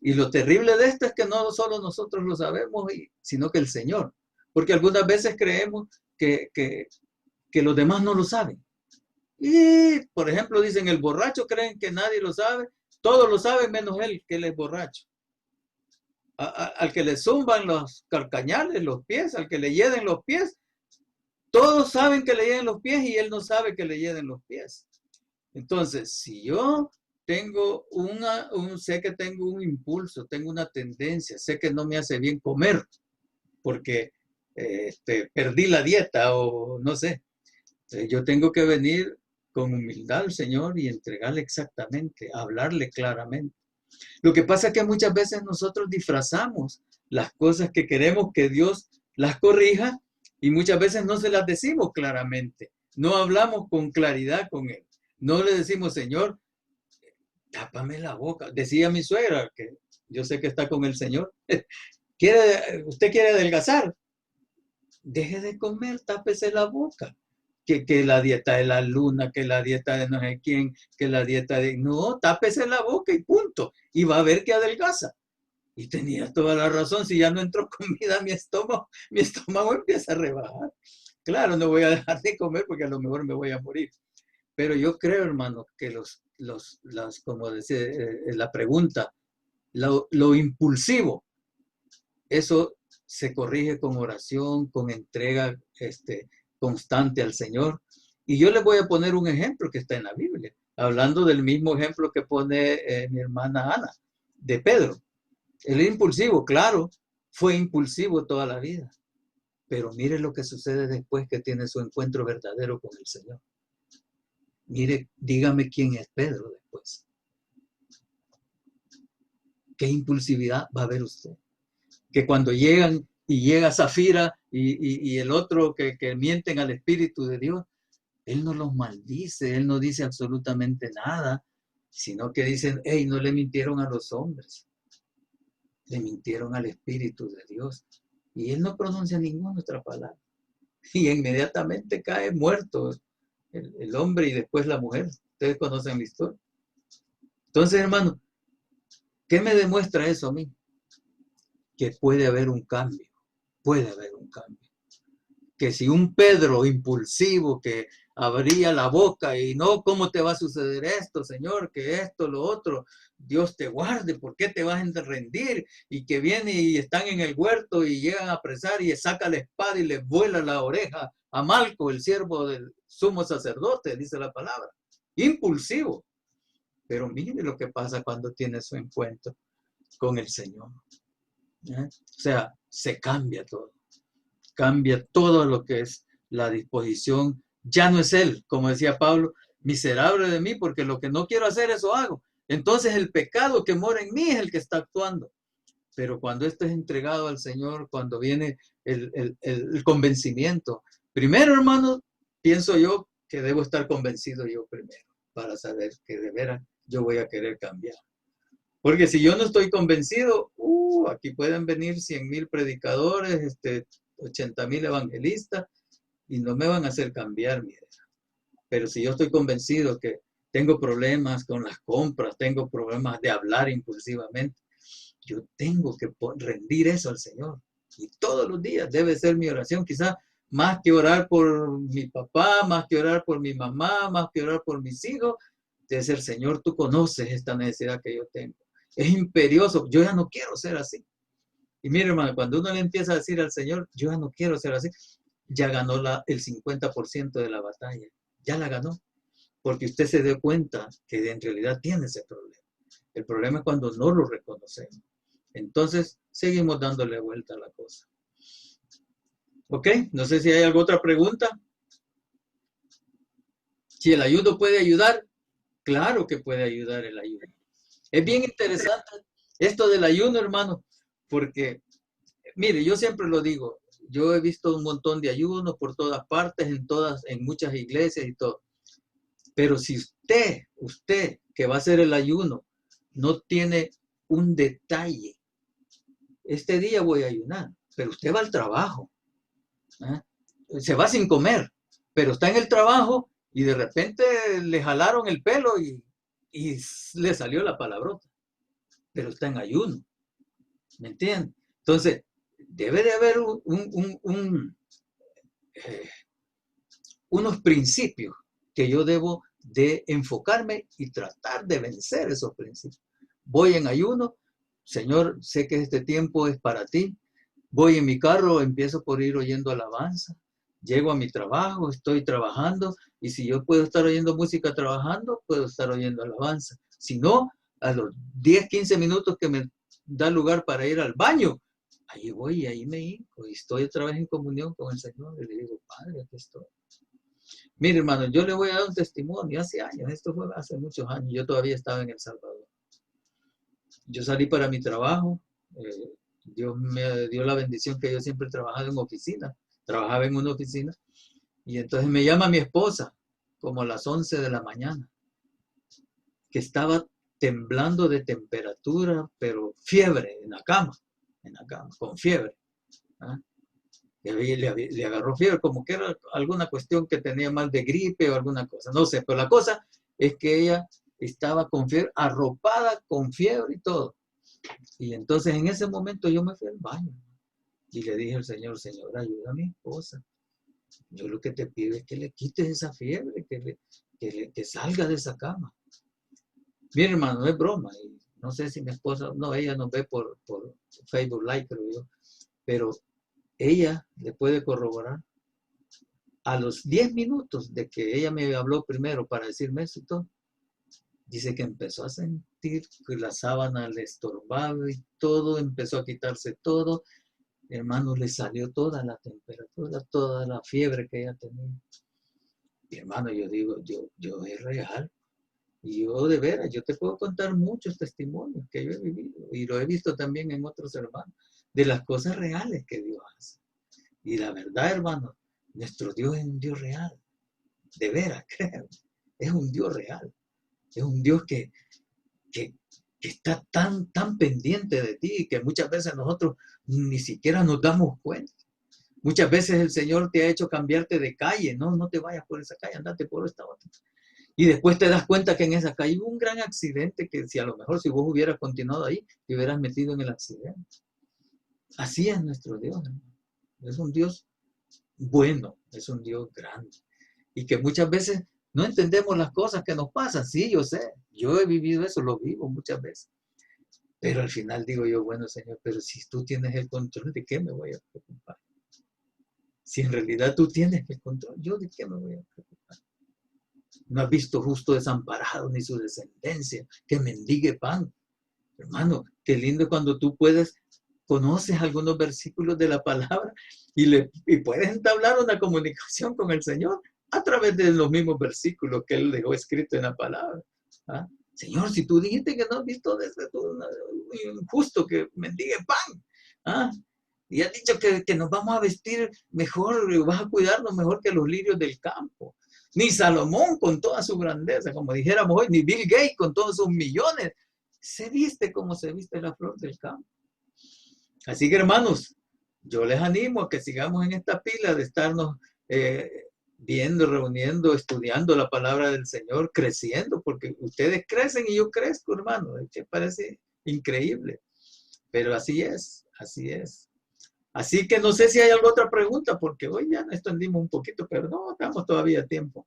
Y lo terrible de esto es que no solo nosotros lo sabemos, sino que el Señor. Porque algunas veces creemos que los demás no lo saben. Y, por ejemplo, dicen, el borracho creen que nadie lo sabe. Todos lo saben menos él, que él es borracho. Al que le zumban los carcañales, los pies, al que le hieden los pies, todos saben que le hieden los pies y él no sabe que le hieden los pies. Entonces, si yo tengo sé que tengo un impulso, tengo una tendencia, sé que no me hace bien comer porque perdí la dieta o no sé, yo tengo que venir con humildad al Señor y entregarle exactamente, hablarle claramente. Lo que pasa es que muchas veces nosotros disfrazamos las cosas que queremos que Dios las corrija y muchas veces no se las decimos claramente. No hablamos con claridad con Él. No le decimos, Señor, tápame la boca. Decía mi suegra, que yo sé que está con el Señor, ¿usted quiere adelgazar? Deje de comer, tápese la boca. Que la dieta de la luna, que la dieta de no sé quién, que la dieta de... No, tápese la boca y punto. Y va a ver que adelgaza. Y tenía toda la razón. Si ya no entró comida a mi estómago empieza a rebajar. Claro, no voy a dejar de comer porque a lo mejor me voy a morir. Pero yo creo, hermano, que como decía la pregunta, lo impulsivo, eso se corrige con oración, con entrega constante al Señor. Y yo les voy a poner un ejemplo que está en la Biblia, hablando del mismo ejemplo que pone mi hermana Ana, de Pedro. Él es impulsivo, claro, fue impulsivo toda la vida. Pero mire lo que sucede después que tiene su encuentro verdadero con el Señor. Mire, dígame quién es Pedro después. ¿Qué impulsividad va a ver usted? Que cuando llegan y llega Zafira y el otro que mienten al Espíritu de Dios, él no los maldice, él no dice absolutamente nada, sino que dicen, hey, no le mintieron a los hombres, le mintieron al Espíritu de Dios. Y él no pronuncia ninguna otra palabra. Y inmediatamente cae muerto el hombre y después la mujer. Ustedes conocen la historia. Entonces, hermano, ¿qué me demuestra eso a mí? Que puede haber un cambio. Puede haber un cambio. Que si un Pedro impulsivo que abría la boca y no, ¿cómo te va a suceder esto, Señor? Que esto, lo otro, Dios te guarde, ¿por qué te vas a rendir? Y que viene y están en el huerto y llegan a apresar y saca la espada y le vuela la oreja a Malco, el siervo del sumo sacerdote, dice la palabra. Impulsivo. Pero mire lo que pasa cuando tiene su encuentro con el Señor. O sea, se cambia todo. Cambia todo lo que es la disposición. Ya no es él, como decía Pablo, miserable de mí, porque lo que no quiero hacer, eso hago. Entonces el pecado que mora en mí es el que está actuando. Pero cuando esto es entregado al Señor, cuando viene el convencimiento, primero, hermano, pienso yo que debo estar convencido yo primero, para saber que de veras yo voy a querer cambiar. Porque si yo no estoy convencido, aquí pueden venir 100,000 predicadores, 80,000 evangelistas, y no me van a hacer cambiar mi idea. Pero si yo estoy convencido que tengo problemas con las compras, tengo problemas de hablar impulsivamente, yo tengo que rendir eso al Señor. Y todos los días debe ser mi oración, quizás más que orar por mi papá, más que orar por mi mamá, más que orar por mis hijos, debe ser, Señor, tú conoces esta necesidad que yo tengo. Es imperioso, yo ya no quiero ser así. Y mire, hermano, cuando uno le empieza a decir al Señor, yo ya no quiero ser así, ya ganó el 50% de la batalla. Ya la ganó. Porque usted se dio cuenta que en realidad tiene ese problema. El problema es cuando no lo reconocemos. Entonces, seguimos dándole vuelta a la cosa. ¿Ok? No sé si hay alguna otra pregunta. Si el ayuno puede ayudar, claro que puede ayudar el ayuno. Es bien interesante esto del ayuno, hermano, porque, mire, yo siempre lo digo, yo he visto un montón de ayunos por todas partes, en muchas iglesias y todo. Pero si usted que va a hacer el ayuno, no tiene un detalle, este día voy a ayunar, pero usted va al trabajo, se va sin comer, pero está en el trabajo y de repente le jalaron el pelo y y le salió la palabrota, pero está en ayuno. ¿Me entienden? Entonces, debe de haber unos principios que yo debo de enfocarme y tratar de vencer esos principios. Voy en ayuno, Señor, sé que este tiempo es para ti. Voy en mi carro, empiezo por ir oyendo alabanza. Llego a mi trabajo, estoy trabajando, y si yo puedo estar oyendo música trabajando, puedo estar oyendo alabanza. Si no, a los 10, 15 minutos que me da lugar para ir al baño, ahí voy y ahí me hinco y estoy otra vez en comunión con el Señor y le digo, Padre, aquí estoy. Mire, hermano, yo le voy a dar un testimonio hace años, esto fue hace muchos años, yo todavía estaba en El Salvador. Yo salí para mi trabajo, Dios me dio la bendición que yo siempre he trabajado en oficina, trabajaba en una oficina, y entonces me llama mi esposa como a las 11 de la mañana, que estaba temblando de temperatura, pero fiebre en la cama, con fiebre. ¿Ah? Le agarró fiebre, como que era alguna cuestión que tenía mal de gripe o alguna cosa, no sé, pero la cosa es que ella estaba con fiebre, arropada con fiebre y todo. Y entonces en ese momento yo me fui al baño y le dije al Señor, Señor, ayuda a mi esposa. Yo lo que te pido es que le quites esa fiebre, que salga de esa cama. Mira, hermano, no es broma. Y no sé si mi esposa, no, ella nos ve por Facebook Live, creo yo, pero ella le puede corroborar. A los 10 minutos de que ella me habló primero para decirme eso y todo, dice que empezó a sentir que la sábana le estorbaba y todo, empezó a quitarse todo. Hermano, le salió toda la temperatura, toda la fiebre que ella tenía. Y hermano, yo digo, yo es real. Y yo de veras, yo te puedo contar muchos testimonios que yo he vivido y lo he visto también en otros hermanos, de las cosas reales que Dios hace. Y la verdad, hermano, nuestro Dios es un Dios real. De veras, creo. Es un Dios real. Es un Dios que está tan pendiente de ti que muchas veces nosotros ni siquiera nos damos cuenta. Muchas veces el Señor te ha hecho cambiarte de calle. No te vayas por esa calle, andate por esta otra. Y después te das cuenta que en esa calle hubo un gran accidente que si a lo mejor si vos hubieras continuado ahí, te hubieras metido en el accidente. Así es nuestro Dios, hermano. Es un Dios bueno, es un Dios grande. Y que muchas veces no entendemos las cosas que nos pasan. Sí, yo sé, yo he vivido eso, lo vivo muchas veces. Pero al final digo yo, bueno, Señor, pero si tú tienes el control, ¿de qué me voy a preocupar? Si en realidad tú tienes el control, ¿yo de qué me voy a preocupar? No has visto justo desamparado ni su descendencia, que mendigue pan. Hermano, qué lindo cuando tú conoces algunos versículos de la palabra y puedes entablar una comunicación con el Señor a través de los mismos versículos que Él dejó escrito en la palabra. ¿Ah? Señor, si tú dijiste que no has visto desde un injusto que mendigue pan, ¿ah? Y has dicho que nos vamos a vestir mejor, vas a cuidarnos mejor que los lirios del campo. Ni Salomón con toda su grandeza, como dijéramos hoy, ni Bill Gates con todos sus millones, se viste como se viste la flor del campo. Así que, hermanos, yo les animo a que sigamos en esta pila de estarnos viendo, reuniendo, estudiando la palabra del Señor, creciendo, porque ustedes crecen y yo crezco, hermano. Es que parece increíble, pero así es, así es. Así que no sé si hay alguna otra pregunta, porque hoy ya nos extendimos un poquito, pero no, estamos todavía a tiempo.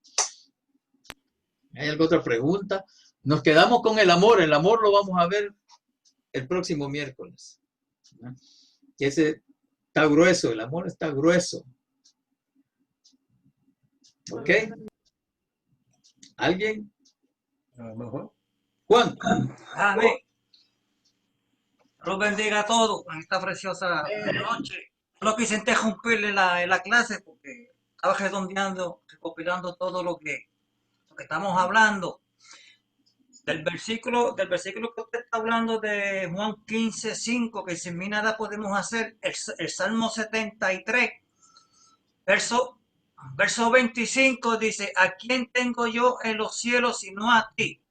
¿Hay alguna otra pregunta? Nos quedamos con el amor lo vamos a ver el próximo miércoles. ¿No? Ese está grueso, el amor está grueso. ¿Ok? ¿Alguien? Juan. Amén. Dios bendiga a todos en esta preciosa noche. No quise interrumpirle la clase porque estaba redondeando, recopilando todo lo que estamos hablando. Del versículo que usted está hablando de Juan 15:5, que sin mí nada podemos hacer, el Salmo 73, verso 25 dice, ¿a quién tengo yo en los cielos sino a ti?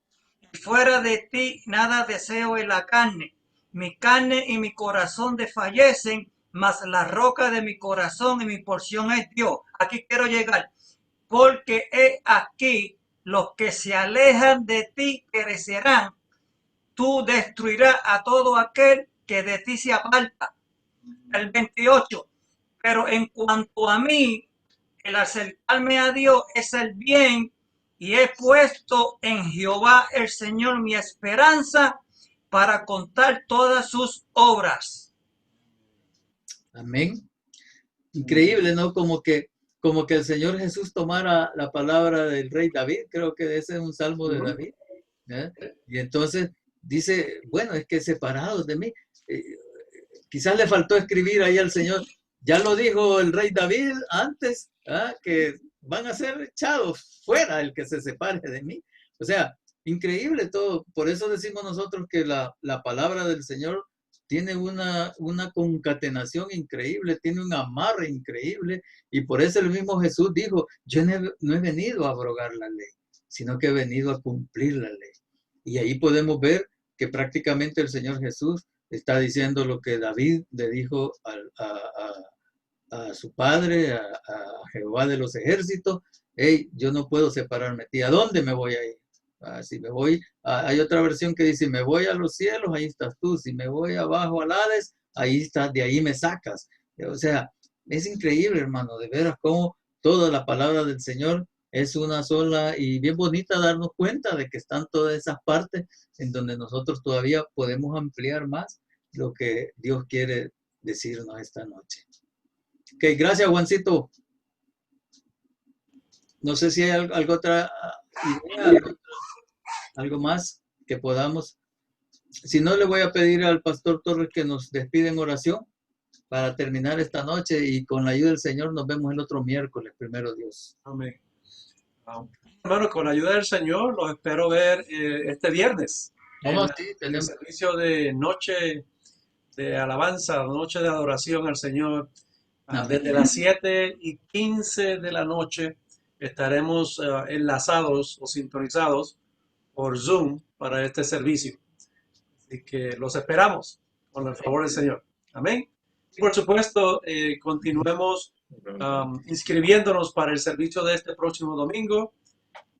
Y fuera de ti nada deseo en la carne. Mi carne y mi corazón desfallecen, mas la roca de mi corazón y mi porción es Dios. Aquí quiero llegar, porque he aquí los que se alejan de ti perecerán. Tú destruirás a todo aquel que de ti se aparta. El 28. Pero en cuanto a mí, el acercarme a Dios es el bien, y he puesto en Jehová el Señor mi esperanza para contar todas sus obras. Amén. Increíble, ¿no? Como que el Señor Jesús tomara la palabra del rey David, creo que ese es un salmo de David, ¿eh? Y entonces dice, bueno, es que separados de mí, quizás le faltó escribir ahí al Señor, ya lo dijo el rey David antes, ¿ah? Que van a ser echados fuera el que se separe de mí. O sea, increíble todo. Por eso decimos nosotros que la palabra del Señor tiene una concatenación increíble, tiene un amarre increíble, y por eso el mismo Jesús dijo, yo no he venido a abrogar la ley, sino que he venido a cumplir la ley. Y ahí podemos ver que prácticamente el Señor Jesús está diciendo lo que David le dijo a su padre, a Jehová de los ejércitos: hey, yo no puedo separarme de ti, ¿a dónde me voy a ir? Si me voy, hay otra versión que dice, me voy a los cielos, ahí estás tú. Si me voy abajo al Hades, ahí estás, de ahí me sacas. O sea, es increíble, hermano, de veras cómo toda la palabra del Señor es una sola, y bien bonita darnos cuenta de que están todas esas partes en donde nosotros todavía podemos ampliar más lo que Dios quiere decirnos esta noche. Ok, gracias, Juancito. No sé si hay algo otra idea, algo más que podamos. Si no, le voy a pedir al pastor Torres que nos despida en oración para terminar esta noche, y con la ayuda del Señor nos vemos el otro miércoles, primero Dios. Amén. Hermano, con la ayuda del Señor, los espero ver este viernes. Sí, en el servicio de noche de alabanza, noche de adoración al Señor. Desde las 7:15 de la noche estaremos enlazados o sintonizados por Zoom para este servicio. Así que los esperamos con el favor del Señor. Amén. Y por supuesto, continuemos inscribiéndonos para el servicio de este próximo domingo.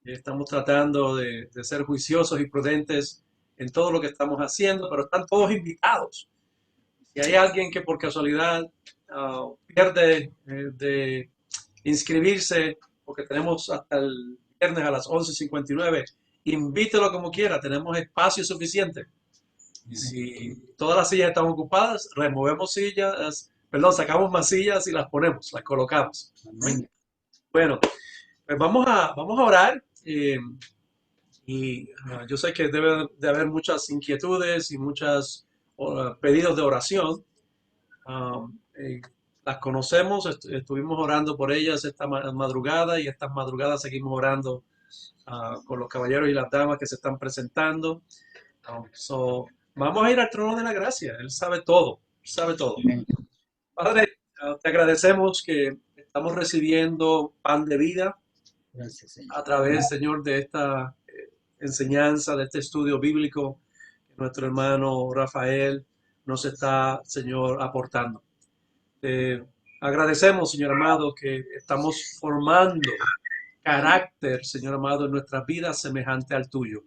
Estamos tratando de ser juiciosos y prudentes en todo lo que estamos haciendo, pero están todos invitados. Si hay alguien que por casualidad pierde de inscribirse, porque tenemos hasta el viernes a las 11:59, invítelo como quiera, tenemos espacio suficiente. Y si todas las sillas están ocupadas, removemos sillas, sacamos más sillas y las ponemos, las colocamos. Amén. Bueno, pues vamos a orar. Yo sé que debe de haber muchas inquietudes y muchos pedidos de oración. Las conocemos, estuvimos orando por ellas esta madrugada, y estas madrugadas seguimos orando con los caballeros y las damas que se están presentando. Vamos a ir al trono de la gracia. Él sabe todo, sabe todo. Padre, te agradecemos que estamos recibiendo pan de vida. Gracias, Señor. A través, Señor, de esta enseñanza, de este estudio bíblico que nuestro hermano Rafael nos está, Señor, aportando. Agradecemos, Señor amado, que estamos formando carácter, Señor amado, en nuestras vidas semejante al tuyo.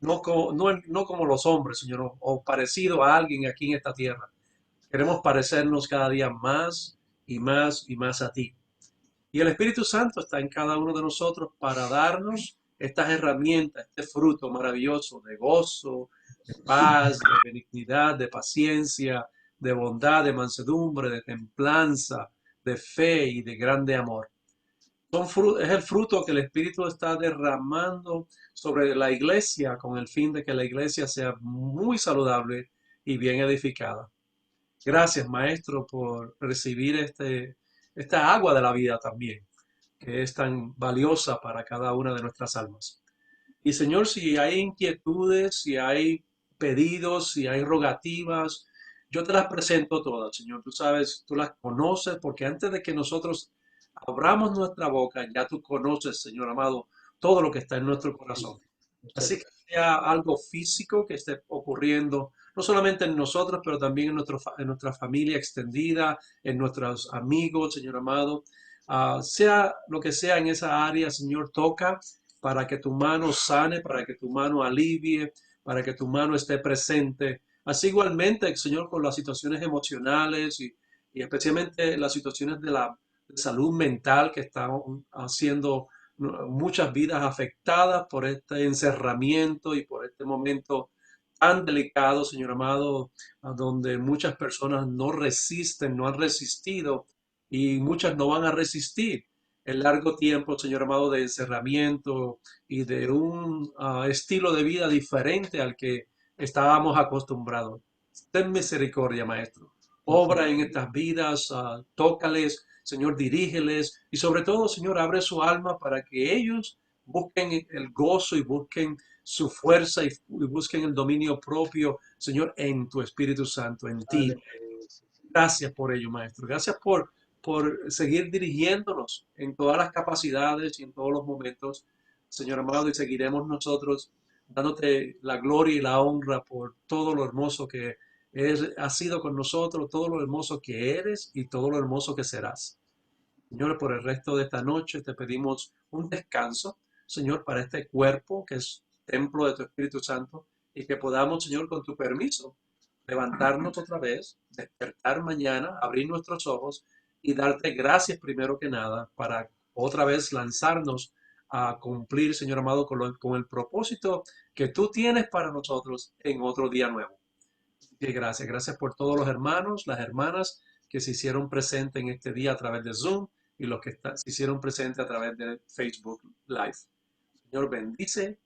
No como los hombres, Señor, o parecido a alguien aquí en esta tierra. Queremos parecernos cada día más y más y más a ti. Y el Espíritu Santo está en cada uno de nosotros para darnos estas herramientas, este fruto maravilloso de gozo, de paz, de benignidad, de paciencia, de bondad, de mansedumbre, de templanza, de fe y de grande amor. Es el fruto que el Espíritu está derramando sobre la iglesia con el fin de que la iglesia sea muy saludable y bien edificada. Gracias, Maestro, por recibir esta agua de la vida también, que es tan valiosa para cada una de nuestras almas. Y Señor, si hay inquietudes, si hay pedidos, si hay rogativas, yo te las presento todas, Señor. Tú sabes, tú las conoces, porque antes de que nosotros abramos nuestra boca, ya tú conoces, Señor amado, todo lo que está en nuestro corazón. Así que sea algo físico que esté ocurriendo, no solamente en nosotros, pero también en nuestra familia extendida, en nuestros amigos, Señor amado. Sea lo que sea en esa área, Señor, toca para que tu mano sane, para que tu mano alivie, para que tu mano esté presente. Así igualmente, Señor, con las situaciones emocionales y especialmente las situaciones de salud mental que están haciendo muchas vidas afectadas por este encerramiento y por este momento tan delicado, Señor amado, a donde muchas personas no resisten, no han resistido y muchas no van a resistir el largo tiempo, Señor amado, de encerramiento y de un estilo de vida diferente al que estábamos acostumbrados. Ten misericordia, Maestro. Obra en estas vidas, tócales, Señor, dirígeles y sobre todo, Señor, abre su alma para que ellos busquen el gozo y busquen su fuerza y busquen el dominio propio, Señor, en tu Espíritu Santo, en ti. Gracias por ello, Maestro. Gracias por seguir dirigiéndonos en todas las capacidades y en todos los momentos, Señor amado, y seguiremos nosotros dándote la gloria y la honra por todo lo hermoso que has sido con nosotros, todo lo hermoso que eres y todo lo hermoso que serás. Señor, por el resto de esta noche te pedimos un descanso, Señor, para este cuerpo que es templo de tu Espíritu Santo y que podamos, Señor, con tu permiso, levantarnos otra vez, despertar mañana, abrir nuestros ojos y darte gracias primero que nada para otra vez lanzarnos a cumplir, Señor amado, con el propósito que tú tienes para nosotros en otro día nuevo. Y gracias, gracias por todos los hermanos, las hermanas que se hicieron presentes en este día a través de Zoom y los que se hicieron presentes a través de Facebook Live. Señor, bendice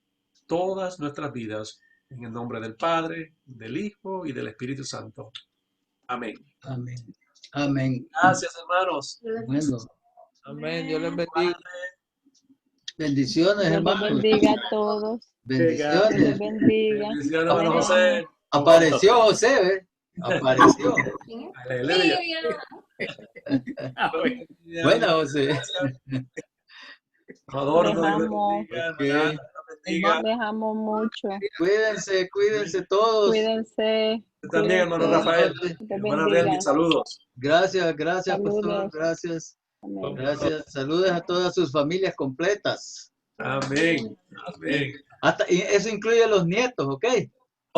todas nuestras vidas en el nombre del Padre, del Hijo y del Espíritu Santo. Amén. Amén. Amén. Gracias, hermanos. Bueno, Amén. Dios les bendiga. bendiciones, Dios los hermanos. bendiga a todos. Dios Bendiciones. les bendiga. Bendiciones, hermano José. Apareció José, ¿ves? Apareció. Aleluya. Buena, José. Adorno, Dios les Dejamos. bendiga, Ok. hermana, Dios les bendiga. Les amo mucho. Cuídense, cuídense todos. Cuídense. Usted también, hermano Cuídense. Rafael. Dios les Hermana bendiga. Real, mis saludos. Gracias, gracias, pastor. Saludos. Gracias. Amén. Gracias. Saludos a todas sus familias completas. Amén. Amén. Y eso incluye a los nietos, ¿ok?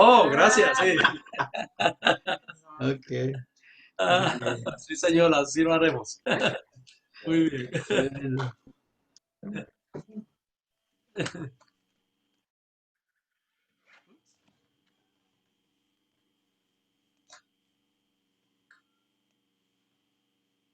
Oh, gracias. Sí. Ok. Sí, señor, así lo haremos. Muy bien. Bueno.